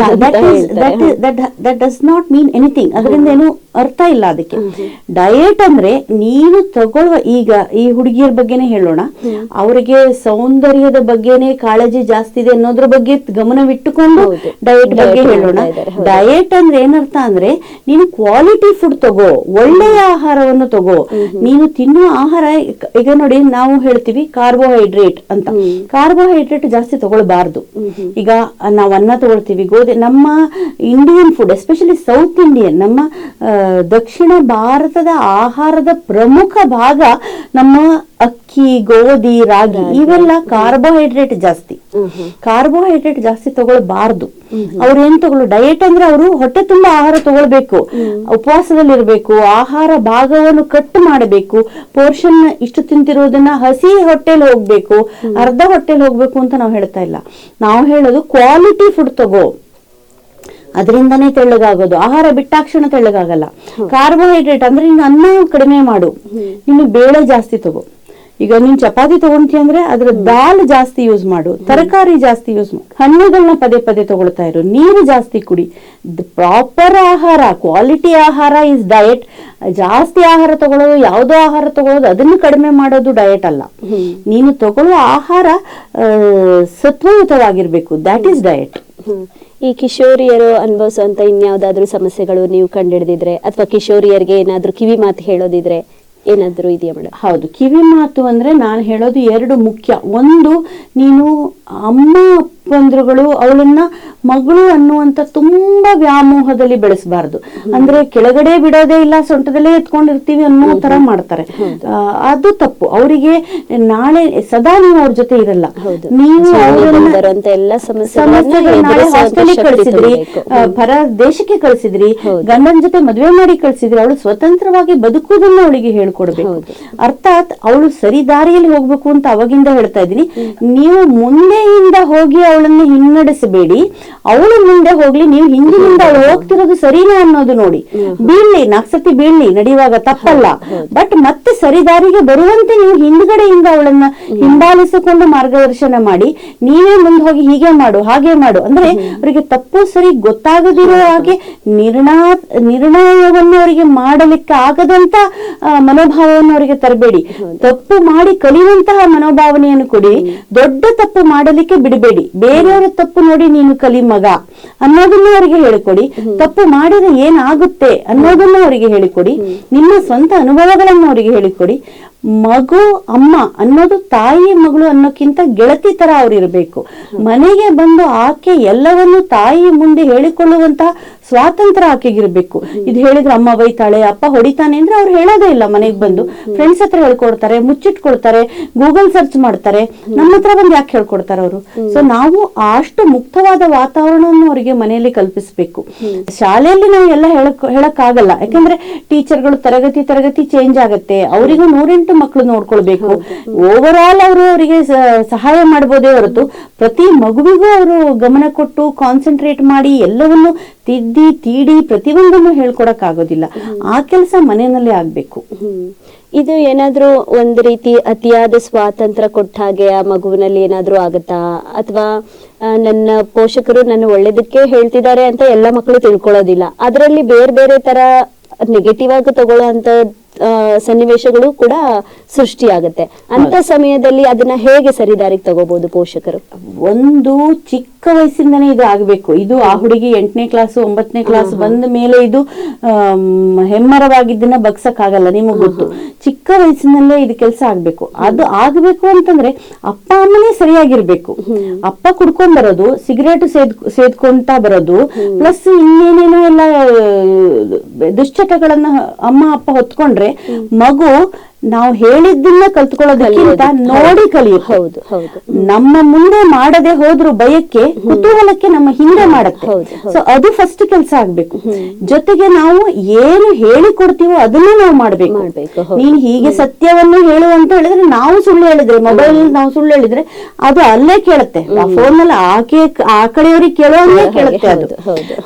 that does not mean anything. ಅದರಿಂದ ಏನು ಅರ್ಥ ಇಲ್ಲ ಅದಕ್ಕೆ. ಡಯಟ್ ಅಂದ್ರೆ ನೀನು ತಗೊಳ್ಳುವ, ಈಗ ಈ ಹುಡುಗಿಯರ ಬಗ್ಗೆನೆ ಹೇಳೋಣ, ಅವರಿಗೆ ಸೌಂದರ್ಯದ ಬಗ್ಗೆನೆ ಕಾಳಜಿ ಜಾಸ್ತಿ ಇದೆ ಅನ್ನೋದ್ರ ಬಗ್ಗೆ ಗಮನವಿಟ್ಟುಕೊಂಡು ಡಯಟ್ ಬಗ್ಗೆ ಹೇಳೋಣ. ಡಯಟ್ ಅಂದ್ರೆ ಏನರ್ಥ ಅಂದ್ರೆ ನೀನು ಕ್ವಾಲಿಟಿ ಫುಡ್ ತಗೋ, ಒಳ್ಳೆಯ ಆಹಾರವನ್ನು ತಗೋ. ನೀನು ತಿನ್ನುವ ಆಹಾರ, ಈಗ ನೋಡಿ ನಾವು ಹೇಳ್ತೀವಿ ಕಾರ್ಬೋಹೈಡ್ರೇಟ್ ಅಂತ. ಕಾರ್ಬೋಹೈಡ್ರೇಟ್ ಜಾಸ್ತಿ ತಗೊಳ್ಬಾರ್ದು. ಈಗ ನಾವು ಅನ್ನ ತಗೊಳ್ತೀವಿ, ಗೋಧಿ. ನಮ್ಮ Indian food, especially south Indian, ನಮ್ಮ ದಕ್ಷಿಣ ಭಾರತದ ಆಹಾರದ ಪ್ರಮುಖ ಭಾಗ ನಮ್ಮ ಅಕ್ಕಿ, ಗೋಧಿ, ರಾಗಿ, ಇವೆಲ್ಲ ಕಾರ್ಬೋಹೈಡ್ರೇಟ್ ಜಾಸ್ತಿ. ಕಾರ್ಬೋಹೈಡ್ರೇಟ್ ಜಾಸ್ತಿ ತಗೊಳ್ಬಾರ್ದು. ಅವ್ರು ಏನ್ ಡಯಟ್ ಅಂದ್ರೆ ಅವರು ಹೊಟ್ಟೆ ತುಂಬಾ ಆಹಾರ ತಗೊಳ್ಬೇಕು, ಉಪವಾಸದಲ್ಲಿರ್ಬೇಕು, ಆಹಾರ ಭಾಗವನ್ನು ಕಟ್ ಮಾಡಬೇಕು, ಪೋರ್ಷನ್ ಇಷ್ಟು ತಿಂತಿರೋದನ್ನ ಹಸಿ ಹೊಟ್ಟೆಲಿ ಹೋಗ್ಬೇಕು, ಅರ್ಧ ಹೊಟ್ಟೆಲಿ ಹೋಗ್ಬೇಕು ಅಂತ ನಾವು ಹೇಳ್ತಾ ಇಲ್ಲ. ನಾವು ಹೇಳೋದು ಕ್ವಾಲಿಟಿ ಫುಡ್ ತಗೋ, ಅದರಿಂದನೇ ತೆಳ್ಳಗಾಗೋದು. ಆಹಾರ ಬಿಟ್ಟಾಕ್ಷಣ ತೆಳ್ಳಗಾಗಲ್ಲ. ಕಾರ್ಬೋಹೈಡ್ರೇಟ್ ಅಂದ್ರೆ ನೀನು ಅನ್ನ ಕಡಿಮೆ ಮಾಡು, ನೀನು ಬೇಳೆ ಜಾಸ್ತಿ ತಗೋ. ಈಗ ನೀನ್ ಚಪಾತಿ ತಗೊಂತೀಯ ಅಂದ್ರೆ ಅದ್ರ ದಾಲ್ ಜಾಸ್ತಿ ಯೂಸ್ ಮಾಡು, ತರಕಾರಿ ಜಾಸ್ತಿ ಯೂಸ್ ಮಾಡು, ಹಣ್ಣುಗಳನ್ನ ಪದೇ ಪದೇ ತಗೊಳ್ತಾ ಇರು, ನೀರು ಜಾಸ್ತಿ ಕುಡಿ. ಪ್ರಾಪರ್ ಆಹಾರ, ಕ್ವಾಲಿಟಿ ಆಹಾರ ಇಸ್ ಡಯಟ್. ಜಾಸ್ತಿ ಆಹಾರ ತಗೊಳ್ಳೋದು, ಯಾವುದೋ ಆಹಾರ ತಗೊಳ್ಳೋದು, ಅದನ್ನು ಕಡಿಮೆ ಮಾಡೋದು ಡಯಟ್ ಅಲ್ಲ. ನೀನು ತಗೊಳ್ಳುವ ಆಹಾರ ಸತ್ವಯುತವಾಗಿರ್ಬೇಕು, ದ್ಯಾಟ್ ಈಸ್ ಡಯಟ್. ಈ ಕಿಶೋರಿಯರು ಅನುಭವಿಸುವಂತ ಇನ್ಯಾವುದಾದ್ರೂ ಸಮಸ್ಯೆಗಳು ನೀವು ಕಂಡಿಡಿದಿದ್ರೆ, ಅಥವಾ ಕಿಶೋರಿಯರಿಗೆ ಏನಾದ್ರೂ ಕಿವಿ ಮಾತು ಹೇಳೋದಿದ್ರೆ ಏನಾದ್ರೂ ಇದೆಯಾ ಮೇಡಮ್? ಹೌದು, ಕಿವಿ ಮಾತು ಅಂದ್ರೆ ನಾನು ಹೇಳೋದು 2 ಮುಖ್ಯ. ಒಂದು, ನೀನು ಅಮ್ಮ ಅಪ್ಪಂದ್ರುಗಳು ಅವಳನ್ನ ಮಗಳು ಅನ್ನುವಂತ ತುಂಬಾ ವ್ಯಾಮೋಹದಲ್ಲಿ ಬೆಳೆಸಬಾರ್ದು. ಅಂದ್ರೆ ಕೆಳಗಡೆ ಬಿಡೋದೇ ಇಲ್ಲ, ಸೊಂಟದಲ್ಲೇ ಎತ್ಕೊಂಡಿರ್ತೀವಿ ಅನ್ನೋ ತರ ಮಾಡ್ತಾರೆ. ಅದು ತಪ್ಪು. ಅವರಿಗೆ ನಾಳೆ ಸದಾ ನೀವು ಅವ್ರ ಜೊತೆ ಇರಲ್ಲ. ನೀವು ಎಲ್ಲ ನಾಳೆ ಹಾಸ್ಟೆಲಿಗೆ ಕಳಿಸಿದ್ರಿ, ಪರ ದೇಶಕ್ಕೆ ಕಳಿಸಿದ್ರಿ, ಗಂಡನ ಜೊತೆ ಮದುವೆ ಮಾಡಿ ಕಳಿಸಿದ್ರಿ, ಅವಳು ಸ್ವತಂತ್ರವಾಗಿ ಬದುಕುವುದನ್ನು ಅವಳಿಗೆ ಹೇಳ್ಕೊಡ್ಬೇಕು. ಅರ್ಥಾತ್ ಅವಳು ಸರಿ ದಾರಿಯಲ್ಲಿ ಹೋಗ್ಬೇಕು ಅಂತ ಅವಾಗಿಂದ ಹೇಳ್ತಾ ಇದ್ದೀನಿ. ನೀವು ಮುಂದೆಯಿಂದ ಹೋಗಿ ಅವಳನ್ನ ಹಿನ್ನಡೆಸಬೇಡಿ, ಅವಳು ಮುಂದೆ ಹೋಗ್ಲಿ, ನೀವು ಹಿಂದಿನಿಂದ ಅವಳು ಹೋಗ್ತಿರೋದು ಸರಿನಾ ಅನ್ನೋದು ನೋಡಿ. ಬೀಳ್ಲಿ, 4 ಸತಿ ಬೀಳ್ಲಿ, ನಡೆಯುವಾಗ ತಪ್ಪಲ್ಲ, ಬಟ್ ಮತ್ತೆ ಸರಿದಾರಿಗೆ ಬರುವಂತೆ ನೀವು ಹಿಂದ್ಗಡೆಯಿಂದ ಅವಳನ್ನ ಹಿಂಬಾಲಿಸಿಕೊಂಡು ಮಾರ್ಗದರ್ಶನ ಮಾಡಿ, ನೀವೇ ಮುಂದೆ ಹೋಗಿ ಹೀಗೆ ಮಾಡು ಹಾಗೆ ಮಾಡು ಅಂದ್ರೆ ಅವರಿಗೆ ತಪ್ಪು ಸರಿ ಗೊತ್ತಾಗದಿರೋ ಹಾಗೆ ನಿರ್ಣಯವನ್ನು ಅವರಿಗೆ ಮಾಡಲಿಕ್ಕೆ ಆಗದಂತ ಮನೋಭಾವವನ್ನು ಅವರಿಗೆ ತರಬೇಡಿ. ತಪ್ಪು ಮಾಡಿ ಕಲಿಯುವಂತಹ ಮನೋಭಾವನೆಯನ್ನು ಕೊಡಿ, ದೊಡ್ಡ ತಪ್ಪು ಮಾಡಲಿಕ್ಕೆ ಬಿಡಬೇಡಿ. ಬೇರೆಯವರ ತಪ್ಪು ನೋಡಿ ನೀನು ಕಲಿ ಮಗ ಅನ್ನೋದನ್ನ ಅವರಿಗೆ ಹೇಳಿಕೊಡಿ. ತಪ್ಪು ಮಾಡಿದ್ರೆ ಏನಾಗುತ್ತೆ ಅನ್ನೋದನ್ನ ಅವರಿಗೆ ಹೇಳಿಕೊಡಿ. ನಿಮ್ಮ ಸ್ವಂತ ಅನುಭವಗಳನ್ನು ಅವರಿಗೆ ಹೇಳಿಕೊಡಿ. ಮಗು ಅಮ್ಮ ಅನ್ನೋದು ತಾಯಿ ಮಗಳು ಅನ್ನೋಕ್ಕಿಂತ ಗೆಳತಿ ತರ ಅವ್ರು ಇರಬೇಕು. ಮನೆಗೆ ಬಂದು ಆಕೆ ಎಲ್ಲವನ್ನು ತಾಯಿ ಮುಂದೆ ಹೇಳಿಕೊಳ್ಳುವಂತಹ ಸ್ವಾತಂತ್ರ್ಯ ಆಕೆಗಿರ್ಬೇಕು. ಇದು ಹೇಳಿದ್ರೆ ಅಮ್ಮ ಬೈತಾಳೆ, ಅಪ್ಪ ಹೊಡಿತಾನೆ ಅಂದ್ರೆ ಅವ್ರು ಹೇಳೋದೇ ಇಲ್ಲ. ಮನೆಗೆ ಬಂದು ಫ್ರೆಂಡ್ಸ್ ಹತ್ರ ಹೇಳ್ಕೊಡ್ತಾರೆ, ಮುಚ್ಚಿಟ್ಕೊಡ್ತಾರೆ, ಗೂಗಲ್ ಸರ್ಚ್ ಮಾಡ್ತಾರೆ. ನಮ್ಮ ಹತ್ರ ಬಂದು ಯಾಕೆ ಹೇಳ್ಕೊಡ್ತಾರೆ ಅವರು? ಸೊ ನಾವು ಅಷ್ಟು ಮುಕ್ತವಾದ ವಾತಾವರಣವನ್ನು ಅವರಿಗೆ ಮನೆಯಲ್ಲಿ ಕಲ್ಪಿಸ್ಬೇಕು. ಶಾಲೆಯಲ್ಲಿ ನಾವು ಎಲ್ಲ ಹೇಳಕ್ ಆಗಲ್ಲ, ಯಾಕಂದ್ರೆ ಟೀಚರ್ಗಳು ತರಗತಿ ಚೇಂಜ್ ಆಗತ್ತೆ, ಅವರಿಗೂ 108 ಮಕ್ಕಳು ನೋಡ್ಕೊಳ್ಬೇಕು. ಓವರ್ ಆಲ್ ಅವರು ಅವರಿಗೆ ಸಹಾಯ ಮಾಡಬಹುದೇ ಹೊರತು ಪ್ರತಿ ಮಗುವಿಗೂ ಅವರು ಗಮನ ಕೊಟ್ಟು ಕಾನ್ಸಂಟ್ರೇಟ್ ಮಾಡಿ ಎಲ್ಲವನ್ನು ತಿದ್ದಿ ತೀಡಿ ಪ್ರತಿಯೊಂದನ್ನು ಹೇಳ್ಕೊಡಕ್ ಆಗೋದಿಲ್ಲ. ಆ ಕೆಲಸ ಮನೆಯಲ್ಲೇ ಆಗ್ಬೇಕು. ಇದು ಏನಾದ್ರೂ ಒಂದು ರೀತಿ ಅತಿಯಾದ ಸ್ವಾತಂತ್ರ್ಯ ಕೊಟ್ಟ ಹಾಗೆ ಆ ಮಗುವಿನಲ್ಲಿ ಏನಾದ್ರೂ ಆಗುತ್ತಾ, ಅಥವಾ ನನ್ನ ಪೋಷಕರು ನನ್ನ ಒಳ್ಳೇದಕ್ಕೆ ಹೇಳ್ತಿದ್ದಾರೆ ಅಂತ ಎಲ್ಲ ಮಕ್ಕಳು ತಿಳ್ಕೊಳ್ಳೋದಿಲ್ಲ, ಅದರಲ್ಲಿ ಬೇರೆ ಬೇರೆ ತರ ನೆಗೆಟಿವ್ ಆಗಿ ತಗೊಳ್ಳೋ ಅಂತ ಸನ್ನಿವೇಶಗಳು ಕೂಡ ಸೃಷ್ಟಿಯಾಗುತ್ತೆ. ಅಂತ ಸಮಯದಲ್ಲಿ ಅದನ್ನ ಹೇಗೆ ಸರಿದಾರಿಗೆ ತಗೋಬಹುದು ಪೋಷಕರು? ಒಂದು ಚಿಕ್ಕ ವಯಸ್ಸಿಂದನೇ ಇದು ಆಗ್ಬೇಕು. ಇದು ಆ ಹುಡುಗಿ 8ನೇ ಕ್ಲಾಸ್ 9ನೇ ಕ್ಲಾಸ್ ಬಂದ ಮೇಲೆ ಇದು ಹೆಮ್ಮರವಾಗಿದ್ದನ್ನ ಬಗ್ಸಕ್ ಆಗಲ್ಲ, ನಿಮಗ್ ಗೊತ್ತು. ಚಿಕ್ಕ ವಯಸ್ಸಿನಲ್ಲೇ ಇದು ಕೆಲಸ ಆಗ್ಬೇಕು. ಅದು ಆಗ್ಬೇಕು ಅಂತಂದ್ರೆ ಅಪ್ಪ ಅಮ್ಮನೇ ಸರಿಯಾಗಿರ್ಬೇಕು. ಅಪ್ಪ ಕುಡ್ಕೊಂಡ್ ಬರೋದು, ಸಿಗರೇಟ್ ಸೇದ್ಕೊಂತ ಬರೋದು, ಪ್ಲಸ್ ಇನ್ನೇನೇನೋ ಎಲ್ಲ ದುಶ್ಚಟಗಳನ್ನ ಅಮ್ಮ ಅಪ್ಪ ಹೊತ್ಕೊಂಡ್ರೆ ಮಗು ನಾವು ಹೇಳಿದ್ದನ್ನ ಕಲ್ತ್ಕೊಳ್ಳೋದಕ್ಕಿಂತ ನೋಡಿ ಕಲಿಯುತ್ತೆ. ಹೌದು ಹೌದು. ನಮ್ಮ ಮುಂದೆ ಮಾಡದೆ ಹೋದ್ರು ಭಯಕ್ಕೆ, ಕುತೂಹಲಕ್ಕೆ ನಮ್ಮ ಹಿಂದೆ ಮಾಡತ್ತೆ. ಸೊ ಅದು ಫಸ್ಟ್ ಕೆಲಸ ಆಗ್ಬೇಕು. ಜೊತೆಗೆ ನಾವು ಏನು ಹೇಳಿಕೊಡ್ತೀವೋ ಅದನ್ನ ನಾವು ಮಾಡ್ಬೇಕು. ನೀನ್ ಹೀಗೆ ಸತ್ಯವನ್ನು ಹೇಳು ಅಂತ ಹೇಳಿದ್ರೆ, ನಾವು ಸುಳ್ಳು ಹೇಳಿದ್ರೆ, ಮೊಬೈಲ್ ನಾವು ಸುಳ್ಳು ಹೇಳಿದ್ರೆ ಅದು ಅಲ್ಲೇ ಕೇಳುತ್ತೆ. ಆ ಫೋನ್ ನಲ್ಲಿ ಆ ಕಡೆಯವ್ರಿಗೆ ಕೇಳೋಂಗೆ ಕೇಳುತ್ತೆ ಅದು.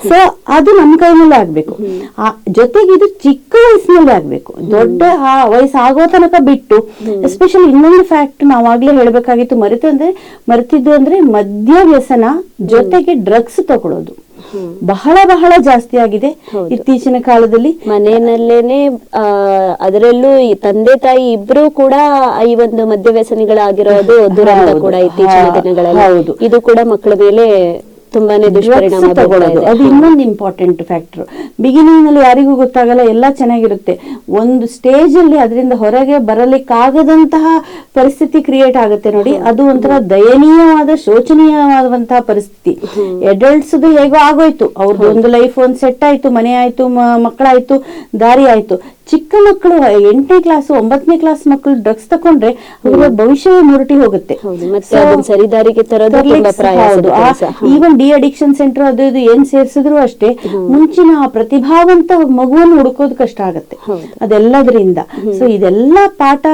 ಸೊ ಅದು ನಮ್ ಕೈನಲ್ಲೇ ಆಗ್ಬೇಕು. ಜೊತೆಗೆ ಇದು ಚಿಕ್ಕ ವಯಸ್ಸಿನಲ್ಲೇ ಆಗ್ಬೇಕು. ದೊಡ್ಡ ವಯಸ್ಸಾಗೋ ತನಕ ಬಿಟ್ಟು, ಎಸ್ಪೆಷಲಿ ಇನ್ನೊಂದು ಫ್ಯಾಕ್ಟ್ ನಾವಾಗ್ಲೇ ಹೇಳ್ಬೇಕಾಗಿತ್ತು, ಮರೆತಿದ್ದು ಅಂದ್ರೆ ಮದ್ಯ ವ್ಯಸನ ಜೊತೆಗೆ ಡ್ರಗ್ಸ್ ತಗೊಳ್ಳೋದು ಬಹಳ ಬಹಳ ಜಾಸ್ತಿ ಆಗಿದೆ ಇತ್ತೀಚಿನ ಕಾಲದಲ್ಲಿ. ಮನೆಯಲ್ಲೇನೆ ಅದರಲ್ಲೂ ತಂದೆ ತಾಯಿ ಇಬ್ರು ಕೂಡ ಈ ಒಂದು ಮದ್ಯ ವ್ಯಸನಿಗಳಾಗಿರೋದು ದುರಂತ ಕೂಡ ಇತ್ತೀಚಿನ ದಿನಗಳಲ್ಲಿ. ಇದು ಕೂಡ ಮಕ್ಕಳ ಮೇಲೆ ತುಂಬಾನೇ ದುಷ್ಪರಿಣಾಮ ತಗೊಳ್ಳೋದು. ಅದು ಇನ್ನೊಂದು ಇಂಪಾರ್ಟೆಂಟ್ ಫ್ಯಾಕ್ಟರ್. ಬಿಗಿನಿಂಗ್ ನಲ್ಲಿ ಯಾರಿಗೂ ಗೊತ್ತಾಗಲ್ಲ, ಎಲ್ಲ ಚೆನ್ನಾಗಿರುತ್ತೆ. ಒಂದು ಸ್ಟೇಜ್ ಅಲ್ಲಿ ಅದರಿಂದ ಹೊರಗೆ ಬರಲಿಕ್ಕಾಗದಂತಹ ಪರಿಸ್ಥಿತಿ ಕ್ರಿಯೇಟ್ ಆಗುತ್ತೆ ನೋಡಿ. ಅದು ಒಂಥರ ದಯನೀಯವಾದ ಶೋಚನೀಯವಾದಂತಹ ಪರಿಸ್ಥಿತಿ. ಅಡಲ್ಟ್ಸ್ ಹೇಗೋ ಆಗೋಯ್ತು, ಅವ್ರದ್ದು ಒಂದು ಲೈಫ್ ಒಂದು ಸೆಟ್ ಆಯ್ತು, ಮನೆ ಆಯ್ತು, ಮಕ್ಕಳಾಯ್ತು, ದಾರಿ ಆಯ್ತು. ಚಿಕ್ಕ ಮಕ್ಕಳು 8ನೇ ಕ್ಲಾಸ್ 9ನೇ ಕ್ಲಾಸ್ ಮಕ್ಕಳು ಡ್ರಗ್ಸ್ ತಕೊಂಡ್ರೆ ಅವರ ಭವಿಷ್ಯವೇ ಮುರುಟಿ ಹೋಗುತ್ತೆ. ಈವನ್ ಡಿ ಅಡಿಕ್ಷನ್ ಸೆಂಟರ್ ಅದು ಇದು ಏನ್ ಸೇರ್ಸಿದ್ರು ಅಷ್ಟೇ, ಮುಂಚಿನ ಪ್ರತಿಭಾವಂತ ಮಗುವನ್ನು ಹುಡುಕೋದು ಕಷ್ಟ ಆಗತ್ತೆ ಅದೆಲ್ಲದರಿಂದ. ಸೊ ಇದೆಲ್ಲ ಪಾಠ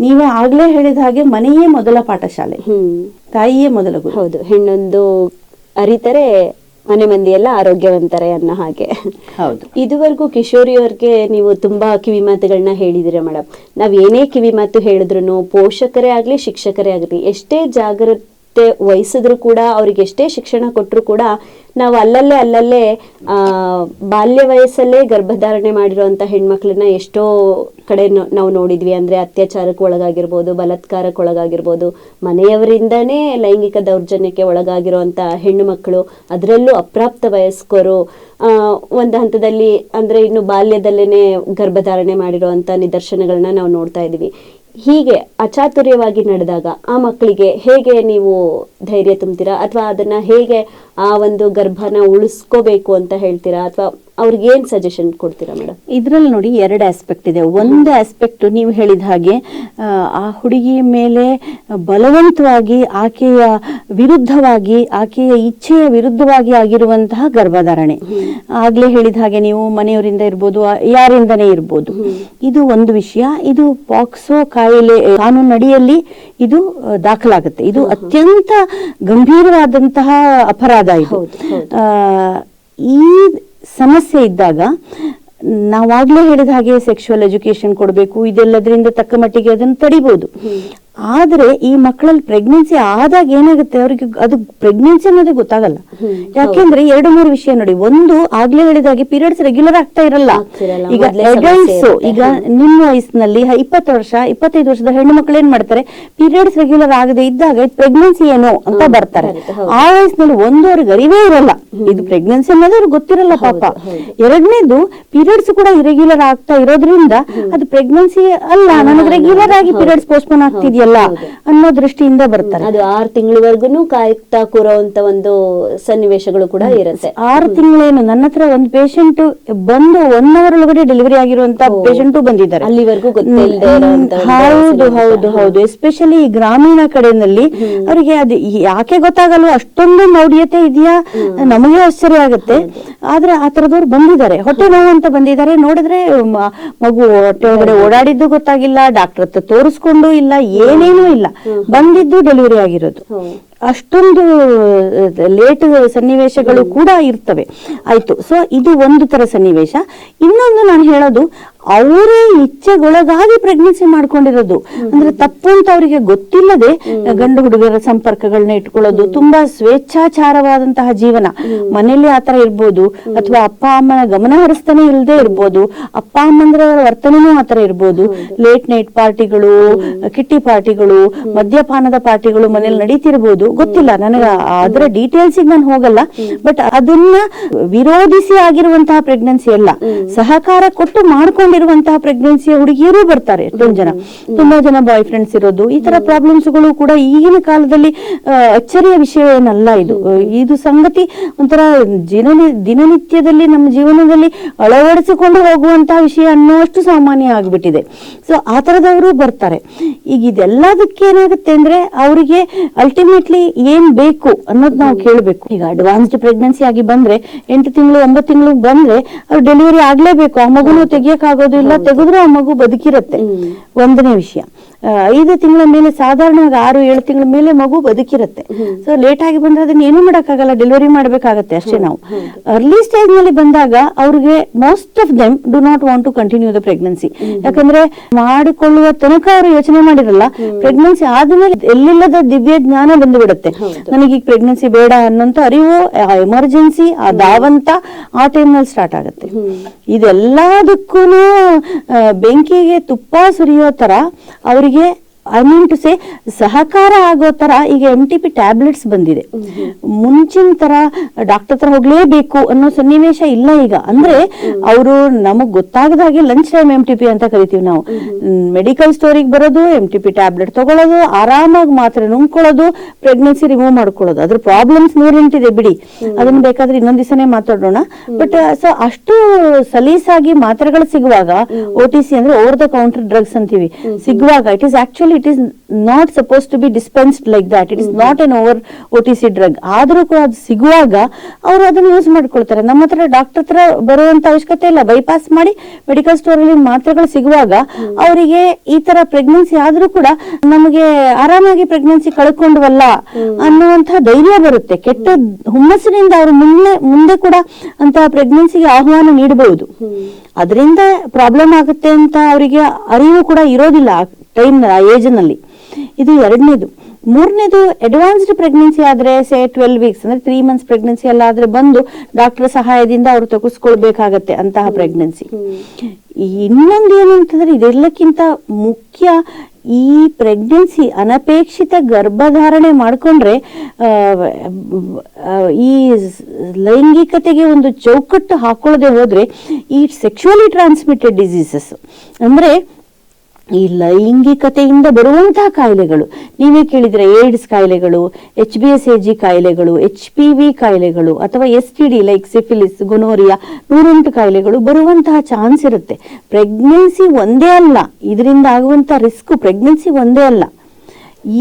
ನೀವೇ ಆಗ್ಲೇ ಹೇಳಿದ ಹಾಗೆ ಮನೆಯೇ ಮೊದಲ ಪಾಠಶಾಲೆ, ತಾಯಿಯೇ ಮೊದಲ ಗುರು. ಹೌದು, ಹೆಣ್ಣೊಂದು ಅರಿತರೆ ಮನೆ ಮಂದಿ ಎಲ್ಲ ಆರೋಗ್ಯವಂತರೇ ಅನ್ನೋ ಹಾಗೆ. ಹೌದು. ಇದುವರೆಗೂ ಕಿಶೋರಿಯವ್ರಿಗೆ ನೀವು ತುಂಬಾ ಕಿವಿ ಮಾತುಗಳನ್ನ ಹೇಳಿದಿರ ಮೇಡಮ್. ನಾವ್ ಏನೇ ಕಿವಿ ಮಾತು ಹೇಳಿದ್ರು, ಪೋಷಕರೇ ಆಗ್ಲಿ ಶಿಕ್ಷಕರೇ ಆಗ್ಲಿ, ಎಷ್ಟೇ ಜಾಗ್ರತೆ ವಹಿಸಿದ್ರು ಕೂಡ, ಅವ್ರಿಗೆ ಎಷ್ಟೇ ಶಿಕ್ಷಣ ಕೊಟ್ಟರು ಕೂಡ, ನಾವು ಅಲ್ಲಲ್ಲೇ ಬಾಲ್ಯ ವಯಸ್ಸಲ್ಲೇ ಗರ್ಭಧಾರಣೆ ಮಾಡಿರುವಂತ ಹೆಣ್ಮಕ್ಳನ್ನ ಎಷ್ಟೋ ಕಡೆ ನಾವು ನೋಡಿದ್ವಿ. ಅಂದ್ರೆ ಅತ್ಯಾಚಾರಕ್ಕೆ ಒಳಗಾಗಿರ್ಬೋದು, ಬಲಾತ್ಕಾರಕ್ಕೆ ಒಳಗಾಗಿರ್ಬೋದು, ಮನೆಯವರಿಂದನೇ ಲೈಂಗಿಕ ದೌರ್ಜನ್ಯಕ್ಕೆ ಒಳಗಾಗಿರುವಂತ ಹೆಣ್ಣು ಮಕ್ಕಳು, ಅದರಲ್ಲೂ ಅಪ್ರಾಪ್ತ ವಯಸ್ಕರು ಒಂದು ಹಂತದಲ್ಲಿ ಅಂದ್ರೆ ಇನ್ನು ಬಾಲ್ಯದಲ್ಲೇನೆ ಗರ್ಭಧಾರಣೆ ಮಾಡಿರುವಂತ ನಿದರ್ಶನಗಳನ್ನ ನಾವು ನೋಡ್ತಾ ಇದೀವಿ. ಹೀಗೆ ಅಚಾತುರ್ಯವಾಗಿ ನಡೆದಾಗ ಆ ಮಕ್ಕಳಿಗೆ ಹೇಗೆ ನೀವು ಧೈರ್ಯ ತುಂಬ್ತೀರಾ, ಅಥವಾ ಅದನ್ನ ಹೇಗೆ ಆ ಒಂದು ಗರ್ಭನ ಉಳಿಸ್ಕೋಬೇಕು ಅಂತ ಹೇಳ್ತೀರಾ, ಅಥವಾ ಅವ್ರಿಗೆ ಏನ್ ಸಜೆಷನ್ ಕೊಡ್ತೀರಾ ಮೇಡಮ್? ಇದ್ರಲ್ಲಿ ನೋಡಿ 2 ಆಸ್ಪೆಕ್ಟ್ ಇದೆ. ಒಂದು ಆಸ್ಪೆಕ್ಟ್ ನೀವು ಹೇಳಿದ ಹಾಗೆ ಆ ಹುಡುಗಿ ಮೇಲೆ ಬಲವಂತವಾಗಿ ಆಕೆಯ ವಿರುದ್ಧವಾಗಿ, ಆಕೆಯ ಇಚ್ಛೆಯ ವಿರುದ್ಧವಾಗಿ ಆಗಿರುವಂತಹ ಗರ್ಭಧಾರಣೆ. ಆಗ್ಲೇ ಹೇಳಿದ ಹಾಗೆ ನೀವು ಮನೆಯವರಿಂದ ಇರ್ಬೋದು, ಯಾರಿಂದನೇ ಇರ್ಬೋದು. ಇದು ಒಂದು ವಿಷಯ. ಇದು ಪಾಕ್ಸೋ ಕಾಯಿಲೆ ಕಾನೂನು ಅಡಿಯಲ್ಲಿ ಇದು ದಾಖಲಾಗುತ್ತೆ. ಇದು ಅತ್ಯಂತ ಗಂಭೀರವಾದಂತಹ ಅಪರಾಧ ಇದು. ಈ ಸಮಸ್ಯೆ ಇದ್ದಾಗ ನಾವಾಗ್ಲೇ ಹೇಳಿದ ಹಾಗೆ ಸೆಕ್ಷುವಲ್ ಎಜುಕೇಶನ್ ಕೊಡಬೇಕು. ಇದೆಲ್ಲದರಿಂದ ತಕ್ಕ ಮಟ್ಟಿಗೆ ಅದನ್ನು ತಡಿಬಹುದು. ಆದ್ರೆ ಈ ಮಕ್ಕಳಲ್ಲಿ ಪ್ರೆಗ್ನೆನ್ಸಿ ಆದಾಗ ಏನಾಗುತ್ತೆ, ಅವ್ರಿಗೆ ಅದು ಪ್ರೆಗ್ನೆನ್ಸಿ ಅನ್ನೋದೇ ಗೊತ್ತಾಗಲ್ಲ. ಯಾಕೆಂದ್ರೆ 2-3 ವಿಷಯ ನೋಡಿ. ಒಂದು, ಆಗ್ಲೇ ಹೇಳಿದಾಗೆ ಪೀರಿಯಡ್ಸ್ ರೆಗ್ಯುಲರ್ ಆಗ್ತಾ ಇರಲ್ಲ. ಈಗ ಅಡಲ್ಟ್ಸ್, ಈಗ ನಿಮ್ಮ ವಯಸ್ಸಿನಲ್ಲಿ 20 ವರ್ಷ 25 ವರ್ಷದ ಹೆಣ್ಣು ಮಕ್ಕಳು ಏನ್ ಮಾಡ್ತಾರೆ, ಪೀರಿಯಡ್ಸ್ ರೆಗ್ಯುಲರ್ ಆಗದೆ ಇದ್ದಾಗ ಪ್ರೆಗ್ನೆನ್ಸಿ ಏನೋ ಅಂತ ಬರ್ತಾರೆ. ಆ ವಯಸ್ಸಿನಲ್ಲಿ ಅವ್ರಿಗೆ ಅರಿವೇ ಇರಲ್ಲ ಇದು ಪ್ರೆಗ್ನೆನ್ಸಿ ಅನ್ನೋದು ಅವ್ರಿಗೆ ಗೊತ್ತಿರಲ್ಲ ಪಾಪ. 2ನೇದು, ಪೀರಿಯಡ್ಸ್ ಕೂಡ ಇರೆಗ್ಯುಲರ್ ಆಗ್ತಾ ಇರೋದ್ರಿಂದ ಅದು ಪ್ರೆಗ್ನೆನ್ಸಿ ಅಲ್ಲ, ನನಗೆ ರೆಗ್ಯುಲರ್ ಆಗಿ ಪೀರಿಯಡ್ಸ್ ಪೋಸ್ಟ್ಪೋನ್ ಆಗ್ತಿದ್ಯಲ್ಲ ಅನ್ನೋ ದೃಷ್ಟಿಯಿಂದ ಬರ್ತಾರೆ. ಅದು 6 ತಿಂಗಳವರೆಗೂ ಕಾಯ್ತಾ ಕೂರೋಂತ ಒಂದು ಸನ್ನಿವೇಶಗಳು ಕೂಡ ಇರುತ್ತೆ. 6 ತಿಂಗಳೇನು, ನನ್ನ ಹತ್ರ ಒಂದು ಪೇಷಂಟ್ ಬಂದು 1 ಅವರ್ ಒಳಗಡೆ ಡೆಲಿವರಿ ಆಗಿರುವಂತ ಪೇಷಂಟು ಬಂದಿದ್ದಾರೆ. ಅಲ್ಲಿವರೆಗೂ ಹೌದು. ಎಸ್ಪೆಷಲಿ ಈ ಗ್ರಾಮೀಣ ಕಡೆಯಲ್ಲಿ ಅವರಿಗೆ ಅದು ಯಾಕೆ ಗೊತ್ತಾಗಲ್ಲ, ಅಷ್ಟೊಂದು ಮೌಢ್ಯತೆ ಇದೆಯಾ, ನಮಗೆ ಆಶ್ಚರ್ಯ ಆಗುತ್ತೆ. ಆದ್ರೆ ಆ ತರದವ್ರು ಬಂದಿದ್ದಾರೆ, ಹೊಟ್ಟೆ ನೋವು ಅಂತ ಬಂದಿದ್ದಾರೆ. ನೋಡಿದ್ರೆ ಮಗು ಹೊಟ್ಟೆ ಒಳಗಡೆ ಓಡಾಡಿದ್ದು ಗೊತ್ತಾಗಿಲ್ಲ, ಡಾಕ್ಟರ್ ಹತ್ರ ತೋರಿಸ್ಕೊಂಡು ಇಲ್ಲ, ಏನೇನೂ ಇಲ್ಲ, ಬಂದಿದ್ದು ಡೆಲಿವರಿ ಆಗಿರೋದು. ಅಷ್ಟೊಂದು ಲೇಟ್ ಸನ್ನಿವೇಶಗಳು ಕೂಡ ಇರ್ತವೆ. ಆಯ್ತು, ಸೊ ಇದು ಒಂದು ತರ ಸನ್ನಿವೇಶ. ಇನ್ನೊಂದು ನಾನು ಹೇಳೋದು, ಅವರೇ ಇಚ್ಛೆಗೊಳಗಾಗಿ ಪ್ರೆಗ್ನೆನ್ಸಿ ಮಾಡ್ಕೊಂಡಿರೋದು. ಅಂದ್ರೆ ತಪ್ಪು ಅಂತ ಅವರಿಗೆ ಗೊತ್ತಿಲ್ಲದೆ ಗಂಡು ಹುಡುಗರ ಸಂಪರ್ಕಗಳನ್ನ ಇಟ್ಕೊಳ್ಳೋದು, ತುಂಬಾ ಸ್ವೇಚ್ಛಾಚಾರವಾದಂತಹ ಜೀವನ. ಮನೇಲಿ ಆತರ ಇರ್ಬೋದು, ಅಥವಾ ಅಪ್ಪ ಅಮ್ಮನ ಗಮನ ಹರಿಸ್ತಾನೆ ಇಲ್ಲದೆ ಇರ್ಬೋದು, ಅಪ್ಪ ಅಮ್ಮಂದ್ರ ವರ್ತನೆನೂ ಆತರ ಇರ್ಬೋದು. ಲೇಟ್ ನೈಟ್ ಪಾರ್ಟಿಗಳು, ಕಿಟ್ಟಿ ಪಾರ್ಟಿಗಳು, ಮದ್ಯಪಾನದ ಪಾರ್ಟಿಗಳು ಮನೇಲಿ ನಡೀತಿರ್ಬೋದು, ಗೊತ್ತಿಲ್ಲ ನನಗೆ, ಅದರ ಡೀಟೇಲ್ಸ್ ನಾನು ಹೋಗಲ್ಲ. ಬಟ್ ಅದನ್ನ ವಿರೋಧಿಸಿ ಆಗಿರುವಂತಹ ಪ್ರೆಗ್ನೆನ್ಸಿ ಅಲ್ಲ, ಸಹಕಾರ ಕೊಟ್ಟು ಮಾಡ್ಕೊಂಡಿರುವಂತಹ ಪ್ರೆಗ್ನೆನ್ಸಿಯ ಹುಡುಗಿಯರು ಬರ್ತಾರೆ. ತುಂಬಾ ಜನ ಬಾಯ್ ಫ್ರೆಂಡ್ಸ್ ಇರೋದು, ಈ ತರ ಪ್ರಾಬ್ಲಮ್ಸ್ ಗಳು ಕೂಡ ಈಗಿನ ಕಾಲದಲ್ಲಿ ಅಚ್ಚರಿಯ ವಿಷಯ ಏನಲ್ಲ. ಇದು ಸಂಗತಿ ಒಂಥರ ದಿನನಿತ್ಯದಲ್ಲಿ ನಮ್ಮ ಜೀವನದಲ್ಲಿ ಅಳವಡಿಸಿಕೊಂಡು ಹೋಗುವಂತಹ ವಿಷಯ ಅನ್ನುವಷ್ಟು ಸಾಮಾನ್ಯ ಆಗ್ಬಿಟ್ಟಿದೆ. ಸೊ ಆ ತರದವರು ಬರ್ತಾರೆ. ಈಗ ಇದೆಲ್ಲದಕ್ಕೆ ಏನಾಗುತ್ತೆ ಅಂದ್ರೆ, ಅವರಿಗೆ ಅಲ್ಟಿಮೇಟ್ಲಿ ಏನ್ ಬೇಕು ಅನ್ನೋದು ನಾವು ಕೇಳಬೇಕು. ಈಗ ಅಡ್ವಾನ್ಸ್ಡ್ ಪ್ರೆಗ್ನೆನ್ಸಿ ಆಗಿ ಬಂದ್ರೆ 8 ತಿಂಗಳು 9 ತಿಂಗಳು ಬಂದ್ರೆ ಅವ್ರು ಡೆಲಿವರಿ ಆಗ್ಲೇಬೇಕು. ಆ ಮಗುನು ತೆಗಿಯಕ್ ಆಗೋದು ಇಲ್ಲ, ತೆಗೆದ್ರೆ ಆ ಮಗು ಬದುಕಿರತ್ತೆ. ಒಂದನೇ ವಿಷಯ. 5 ತಿಂಗಳ ಮೇಲೆ, ಸಾಧಾರಣವಾಗಿ 6-7 ತಿಂಗಳ ಮೇಲೆ ಮಗು ಬದುಕಿರತ್ತೆ. ಸೊ ಲೇಟ್ ಆಗಿ ಬಂದ್ರೆ ಅದನ್ನ ಏನು ಮಾಡಕ್ಕಾಗಲ್ಲ, ಡೆಲಿವರಿ ಮಾಡ್ಬೇಕಾಗತ್ತೆ ಅಷ್ಟೇ. ನಾವು ಅರ್ಲಿ ಸ್ಟೇಜ್ ನಲ್ಲಿ ಬಂದಾಗ ಅವ್ರಿಗೆ most of them do not want to continue the pregnancy. ಯಾಕಂದ್ರೆ ಮಾಡಿಕೊಳ್ಳುವ ತನಕ ಅವರು ಯೋಚನೆ ಮಾಡಿರಲ್ಲ, ಪ್ರೆಗ್ನೆನ್ಸಿ ಆದ್ಮೇಲೆ ಎಲ್ಲಿಲ್ಲದ ದಿವ್ಯ ಜ್ಞಾನ ಬಂದು ಬಿಡುತ್ತೆ. ನನಗೆ ಈಗ ಪ್ರೆಗ್ನೆನ್ಸಿ ಬೇಡ ಅನ್ನೋಂತ ಅರಿವು, ಎಮರ್ಜೆನ್ಸಿ, ಆ ಧಾವಂತ ಆ ಟೈಮ್ ನಲ್ಲಿ ಸ್ಟಾರ್ಟ್ ಆಗುತ್ತೆ. ಇದೆಲ್ಲದಕ್ಕೂ ಬೆಂಕಿಗೆ ತುಪ್ಪ ಸುರಿಯೋ ತರ ಅವರಿಗೆ, ಐ ಮೀನ್ ಟು ಸೇ, ಸಹಕಾರ ಆಗೋ ತರ ಈಗ MTP ಟ್ಯಾಬ್ಲೆಟ್ಸ್ ಬಂದಿದೆ. ಮುಂಚಿನ ತರ ಡಾಕ್ಟರ್ ಹತ್ರ ಹೋಗ್ಲೇಬೇಕು ಅನ್ನೋ ಸನ್ನಿವೇಶ ಇಲ್ಲ ಈಗ. ಅಂದ್ರೆ ಅವರು ನಮಗ್ ಗೊತ್ತಾಗದಾಗೆ ಲಂಚ್ ಟೈಮ್ MTP ಅಂತ ಕರಿತೀವಿ ನಾವು. ಮೆಡಿಕಲ್ ಸ್ಟೋರಿಗೆ ಬರೋದು, MTP ಟ್ಯಾಬ್ಲೆಟ್ ತಗೊಳ್ಳೋದು, ಆರಾಮಾಗಿ ಮಾತ್ರೆ ನುಂಗ್ಕೊಳ್ಳೋದು, ಪ್ರೆಗ್ನೆನ್ಸಿ ರಿಮೂವ್ ಮಾಡ್ಕೊಳ್ಳೋದು. ಅದ್ರ ಪ್ರಾಬ್ಲಮ್ಸ್ 108 ಇದೆ ಬಿಡಿ, ಅದನ್ನ ಬೇಕಾದ್ರೆ ಇನ್ನೊಂದ್ ದಿವಸನೇ ಮಾತಾಡೋಣ. ಬಟ್ ಸೊ ಅಷ್ಟು ಸಲೀಸಾಗಿ ಮಾತ್ರೆಗಳು ಸಿಗುವಾಗ, OTC ಅಂದ್ರೆ ಓವರ್ ದ ಕೌಂಟರ್ ಡ್ರಗ್ಸ್ ಅಂತೀವಿ, ಸಿಗುವಾಗ it is not supposed to be dispensed like that. It is not an over OTC drug. ಆದ್ರೂ ಕೂಡ ಅದು ಸಿಗುವಾಗ ಅವರು ಅದನ್ನ ಯೂಸ್ ಮಾಡ್ಕೊಳ್ತಾರೆ. ನಮ್ಮ ಹತ್ರ ಡಾಕ್ಟರ್ ಹತ್ರ ಬರುವಂತ ಅವಶ್ಯಕತೆ ಇಲ್ಲ, ಬೈಪಾಸ್ ಮಾಡಿ ಮೆಡಿಕಲ್ ಸ್ಟೋರ್ ಅಲ್ಲಿ ಮಾತ್ರೆಗಳು ಸಿಗುವಾಗ ಅವರಿಗೆ ಈ ತರ ಪ್ರೆಗ್ನೆನ್ಸಿ ಆದ್ರೂ ಕೂಡ ನಮಗೆ ಆರಾಮಾಗಿ ಪ್ರೆಗ್ನೆನ್ಸಿ ಕಳ್ಕೊಂಡ್ವಲ್ಲ ಅನ್ನುವಂತಹ ಧೈರ್ಯ ಬರುತ್ತೆ. ಕೆಟ್ಟ ಹುಮ್ಮಸ್ಸಿನಿಂದ ಅವರು ಮುಂದೆ ಕೂಡ ಅಂತ ಪ್ರೆಗ್ನೆನ್ಸಿಗೆ ಆಹ್ವಾನ ನೀಡಬಹುದು. ಅದರಿಂದ ಪ್ರಾಬ್ಲಮ್ ಆಗುತ್ತೆ ಅಂತ ಅವರಿಗೆ ಅರಿವು ಕೂಡ ಇರೋದಿಲ್ಲ ಟೈಮ್, ಆ ಏಜ್ ನಲ್ಲಿ. ಇದು 2ನೇದು. 3ನೇದು, ಅಡ್ವಾನ್ಸ್ಡ್ ಪ್ರೆಗ್ನೆನ್ಸಿ ಆದ್ರೆ, ಸೇ 12 ವೀಕ್ಸ್ ಅಂದ್ರೆ 3 ಮಂತ್ಸ್ ಪ್ರೆಗ್ನೆನ್ಸಿ ಎಲ್ಲ ಆದ್ರೆ ಬಂದು ಡಾಕ್ಟರ್ ಸಹಾಯದಿಂದ ಅವರು ತೆಗೆಸ್ಕೊಳ್ಬೇಕಾಗತ್ತೆ ಅಂತಹ ಪ್ರೆಗ್ನೆನ್ಸಿ. ಇನ್ನೊಂದು ಏನು ಅಂತಂದ್ರೆ, ಇದೆಲ್ಲಕ್ಕಿಂತ ಮುಖ್ಯ, ಈ ಪ್ರೆಗ್ನೆನ್ಸಿ ಅನಪೇಕ್ಷಿತ ಗರ್ಭಧಾರಣೆ ಮಾಡ್ಕೊಂಡ್ರೆ ಈ ಲೈಂಗಿಕತೆಗೆ ಒಂದು ಚೌಕಟ್ಟು ಹಾಕೊಳ್ಳದೆ ಹೋದ್ರೆ ಈ ಸೆಕ್ಷುವಲಿ ಟ್ರಾನ್ಸ್ಮಿಟೆಡ್ ಡಿಸೀಸಸ್ ಅಂದ್ರೆ ಈ ಲೈಂಗಿಕತೆಯಿಂದ ಬರುವಂತಹ ಕಾಯಿಲೆಗಳು ನೀವೇ ಕೇಳಿದ್ರೆ ಏಡ್ಸ್ ಕಾಯಿಲೆಗಳು, HBsAg ಕಾಯಿಲೆಗಳು, HPV ಕಾಯಿಲೆಗಳು ಅಥವಾ STD ಲೈಕ್ ಸಿಫಿಲಿಸ್, ಗೊನೋರಿಯಾ, 108 ಕಾಯಿಲೆಗಳು ಬರುವಂತಹ ಚಾನ್ಸ್ ಇರುತ್ತೆ. ಪ್ರೆಗ್ನೆನ್ಸಿ ಒಂದೇ ಅಲ್ಲ, ಇದರಿಂದ ಆಗುವಂತಹ ರಿಸ್ಕ್ ಪ್ರೆಗ್ನೆನ್ಸಿ ಒಂದೇ ಅಲ್ಲ,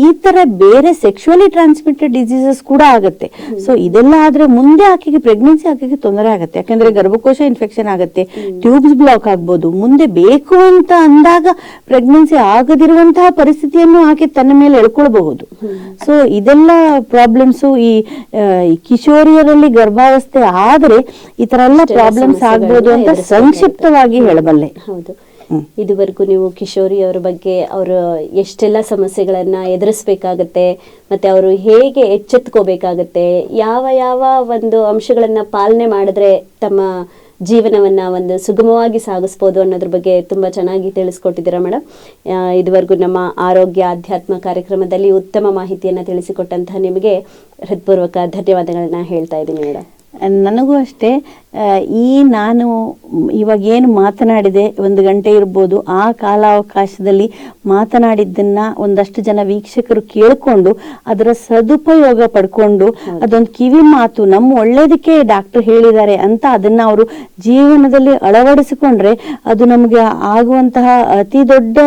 ಈ ತರ ಬೇರೆ ಸೆಕ್ಷುವಲಿ ಟ್ರಾನ್ಸ್ಮಿಟೆಡ್ ಡಿಸೀಸಸ್ ಕೂಡ ಆಗುತ್ತೆ. ಸೊ ಇದೆಲ್ಲ ಆದ್ರೆ ಮುಂದೆ ಆಕೆಗೆ ಪ್ರೆಗ್ನೆನ್ಸಿ ಆಕೆಗೆ ತೊಂದರೆ ಆಗುತ್ತೆ. ಯಾಕಂದ್ರೆ ಗರ್ಭಕೋಶ ಇನ್ಫೆಕ್ಷನ್ ಆಗುತ್ತೆ, ಟ್ಯೂಬ್ಸ್ ಬ್ಲಾಕ್ ಆಗ್ಬೋದು, ಮುಂದೆ ಬೇಕು ಅಂತ ಅಂದಾಗ ಪ್ರೆಗ್ನೆನ್ಸಿ ಆಗದಿರುವಂತಹ ಪರಿಸ್ಥಿತಿಯನ್ನು ಆಕೆ ತನ್ನ ಮೇಲೆ ಎಳ್ಕೊಳ್ಬಹುದು. ಸೊ ಇದೆಲ್ಲ ಪ್ರಾಬ್ಲಮ್ಸು ಈ ಕಿಶೋರಿಯರಲ್ಲಿ ಗರ್ಭಾವಸ್ಥೆ ಆದ್ರೆ ಈ ತರ ಎಲ್ಲ ಪ್ರಾಬ್ಲಮ್ಸ್ ಆಗ್ಬೋದು ಅಂತ ಸಂಕ್ಷಿಪ್ತವಾಗಿ ಹೇಳಬಲ್ಲೆ. ಹೌದು. ಇದುವರೆಗೂ ನೀವು ಕಿಶೋರಿ ಅವರ ಬಗ್ಗೆ ಅವರು ಎಷ್ಟೆಲ್ಲ ಸಮಸ್ಯೆಗಳನ್ನ ಎದುರಿಸ್ಬೇಕಾಗತ್ತೆ, ಮತ್ತೆ ಅವರು ಹೇಗೆ ಎಚ್ಚೆತ್ಕೋಬೇಕಾಗತ್ತೆ, ಯಾವ ಯಾವ ಒಂದು ಅಂಶಗಳನ್ನ ಪಾಲನೆ ಮಾಡಿದ್ರೆ ತಮ್ಮ ಜೀವನವನ್ನ ಒಂದು ಸುಗಮವಾಗಿ ಸಾಗಿಸ್ಬೋದು ಅನ್ನೋದ್ರ ಬಗ್ಗೆ ತುಂಬಾ ಚೆನ್ನಾಗಿ ತಿಳಿಸ್ಕೊಟ್ಟಿದ್ದೀರಾ ಮೇಡಮ್. ಇದುವರೆಗೂ ನಮ್ಮ ಆರೋಗ್ಯ ಅಧ್ಯಾತ್ಮ ಕಾರ್ಯಕ್ರಮದಲ್ಲಿ ಉತ್ತಮ ಮಾಹಿತಿಯನ್ನ ತಿಳಿಸಿಕೊಟ್ಟಂತಹ ನಿಮಗೆ ಹೃತ್ಪೂರ್ವಕ ಧನ್ಯವಾದಗಳನ್ನ ಹೇಳ್ತಾ ಇದ್ದೀನಿ ಮೇಡಮ್. ನನಗೂ ಅಷ್ಟೇ. ನಾನು ಇವಾಗ ಏನು ಮಾತನಾಡಿದೆ 1 ಗಂಟೆ ಇರ್ಬೋದು, ಆ ಕಾಲಾವಕಾಶದಲ್ಲಿ ಮಾತನಾಡಿದ್ದನ್ನ ಒಂದಷ್ಟು ಜನ ವೀಕ್ಷಕರು ಕೇಳ್ಕೊಂಡು ಅದರ ಸದುಪಯೋಗ ಪಡ್ಕೊಂಡು ಅದೊಂದು ಕಿವಿ ಮಾತು ನಮ್ಮ ಒಳ್ಳೇದಕ್ಕೆ ಡಾಕ್ಟರ್ ಹೇಳಿದ್ದಾರೆ ಅಂತ ಅದನ್ನ ಅವರು ಜೀವನದಲ್ಲಿ ಅಳವಡಿಸಿಕೊಂಡ್ರೆ ಅದು ನಮಗೆ ಆಗುವಂತಹ ಅತಿ ದೊಡ್ಡ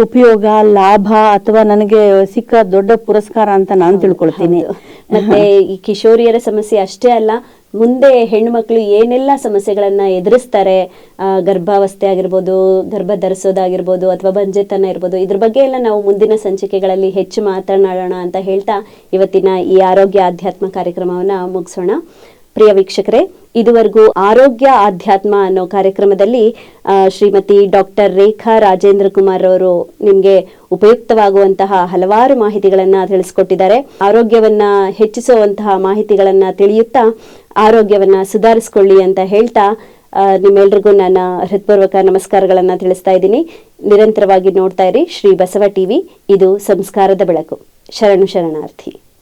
ಉಪಯೋಗ, ಲಾಭ ಅಥವಾ ನನಗೆ ಸಿಕ್ಕ ದೊಡ್ಡ ಪುರಸ್ಕಾರ ಅಂತ ನಾನು ತಿಳ್ಕೊಳ್ತೀನಿ. ಮತ್ತೆ ಈ ಕಿಶೋರಿಯರ ಸಮಸ್ಯೆ ಅಷ್ಟೇ ಅಲ್ಲ, ಮುಂದೆ ಹೆಣ್ಮಕ್ಳು ಏನೆಲ್ಲ ಸಮಸ್ಯೆಗಳನ್ನ ಎದುರಿಸ್ತಾರೆ, ಗರ್ಭಾವಸ್ಥೆ ಆಗಿರ್ಬೋದು, ಗರ್ಭ ಧರಿಸೋದಾಗಿರ್ಬೋದು ಅಥವಾ ಬಂಜೆತನ ಇರ್ಬೋದು, ಇದ್ರ ಬಗ್ಗೆ ಎಲ್ಲ ನಾವು ಮುಂದಿನ ಸಂಚಿಕೆಗಳಲ್ಲಿ ಹೆಚ್ಚು ಮಾತನಾಡೋಣ ಅಂತ ಹೇಳ್ತಾ ಇವತ್ತಿನ ಈ ಆರೋಗ್ಯ ಆಧ್ಯಾತ್ಮ ಕಾರ್ಯಕ್ರಮವನ್ನ ಮುಗಿಸೋಣ. ಪ್ರಿಯ ವೀಕ್ಷಕರೇ, ಇದುವರೆಗೂ ಆರೋಗ್ಯ ಆಧ್ಯಾತ್ಮ ಅನ್ನೋ ಕಾರ್ಯಕ್ರಮದಲ್ಲಿ ಶ್ರೀಮತಿ ಡಾಕ್ಟರ್ ರೇಖಾ ರಾಜೇಂದ್ರ ಕುಮಾರ್ ಅವರು ನಿಮ್ಗೆ ಉಪಯುಕ್ತವಾಗುವಂತಹ ಹಲವಾರು ಮಾಹಿತಿಗಳನ್ನ ತಿಳಿಸ್ಕೊಟ್ಟಿದ್ದಾರೆ. ಆರೋಗ್ಯವನ್ನ ಹೆಚ್ಚಿಸುವಂತಹ ಮಾಹಿತಿಗಳನ್ನ ತಿಳಿಯುತ್ತಾ ಆರೋಗ್ಯವನ್ನ ಸುಧಾರಿಸ್ಕೊಳ್ಳಿ ಅಂತ ಹೇಳ್ತಾ ನಿಮ್ಮೆಲ್ರಿಗೂ ನನ್ನ ಹೃತ್ಪೂರ್ವಕ ನಮಸ್ಕಾರಗಳನ್ನ ತಿಳಿಸ್ತಾ ಇದ್ದೀನಿ. ನಿರಂತರವಾಗಿ ನೋಡ್ತಾ ಇರಿ ಶ್ರೀ ಬಸವ ಟಿವಿ. ಇದು ಸಂಸ್ಕಾರದ ಬೆಳಕು. ಶರಣು ಶರಣಾರ್ಥಿ.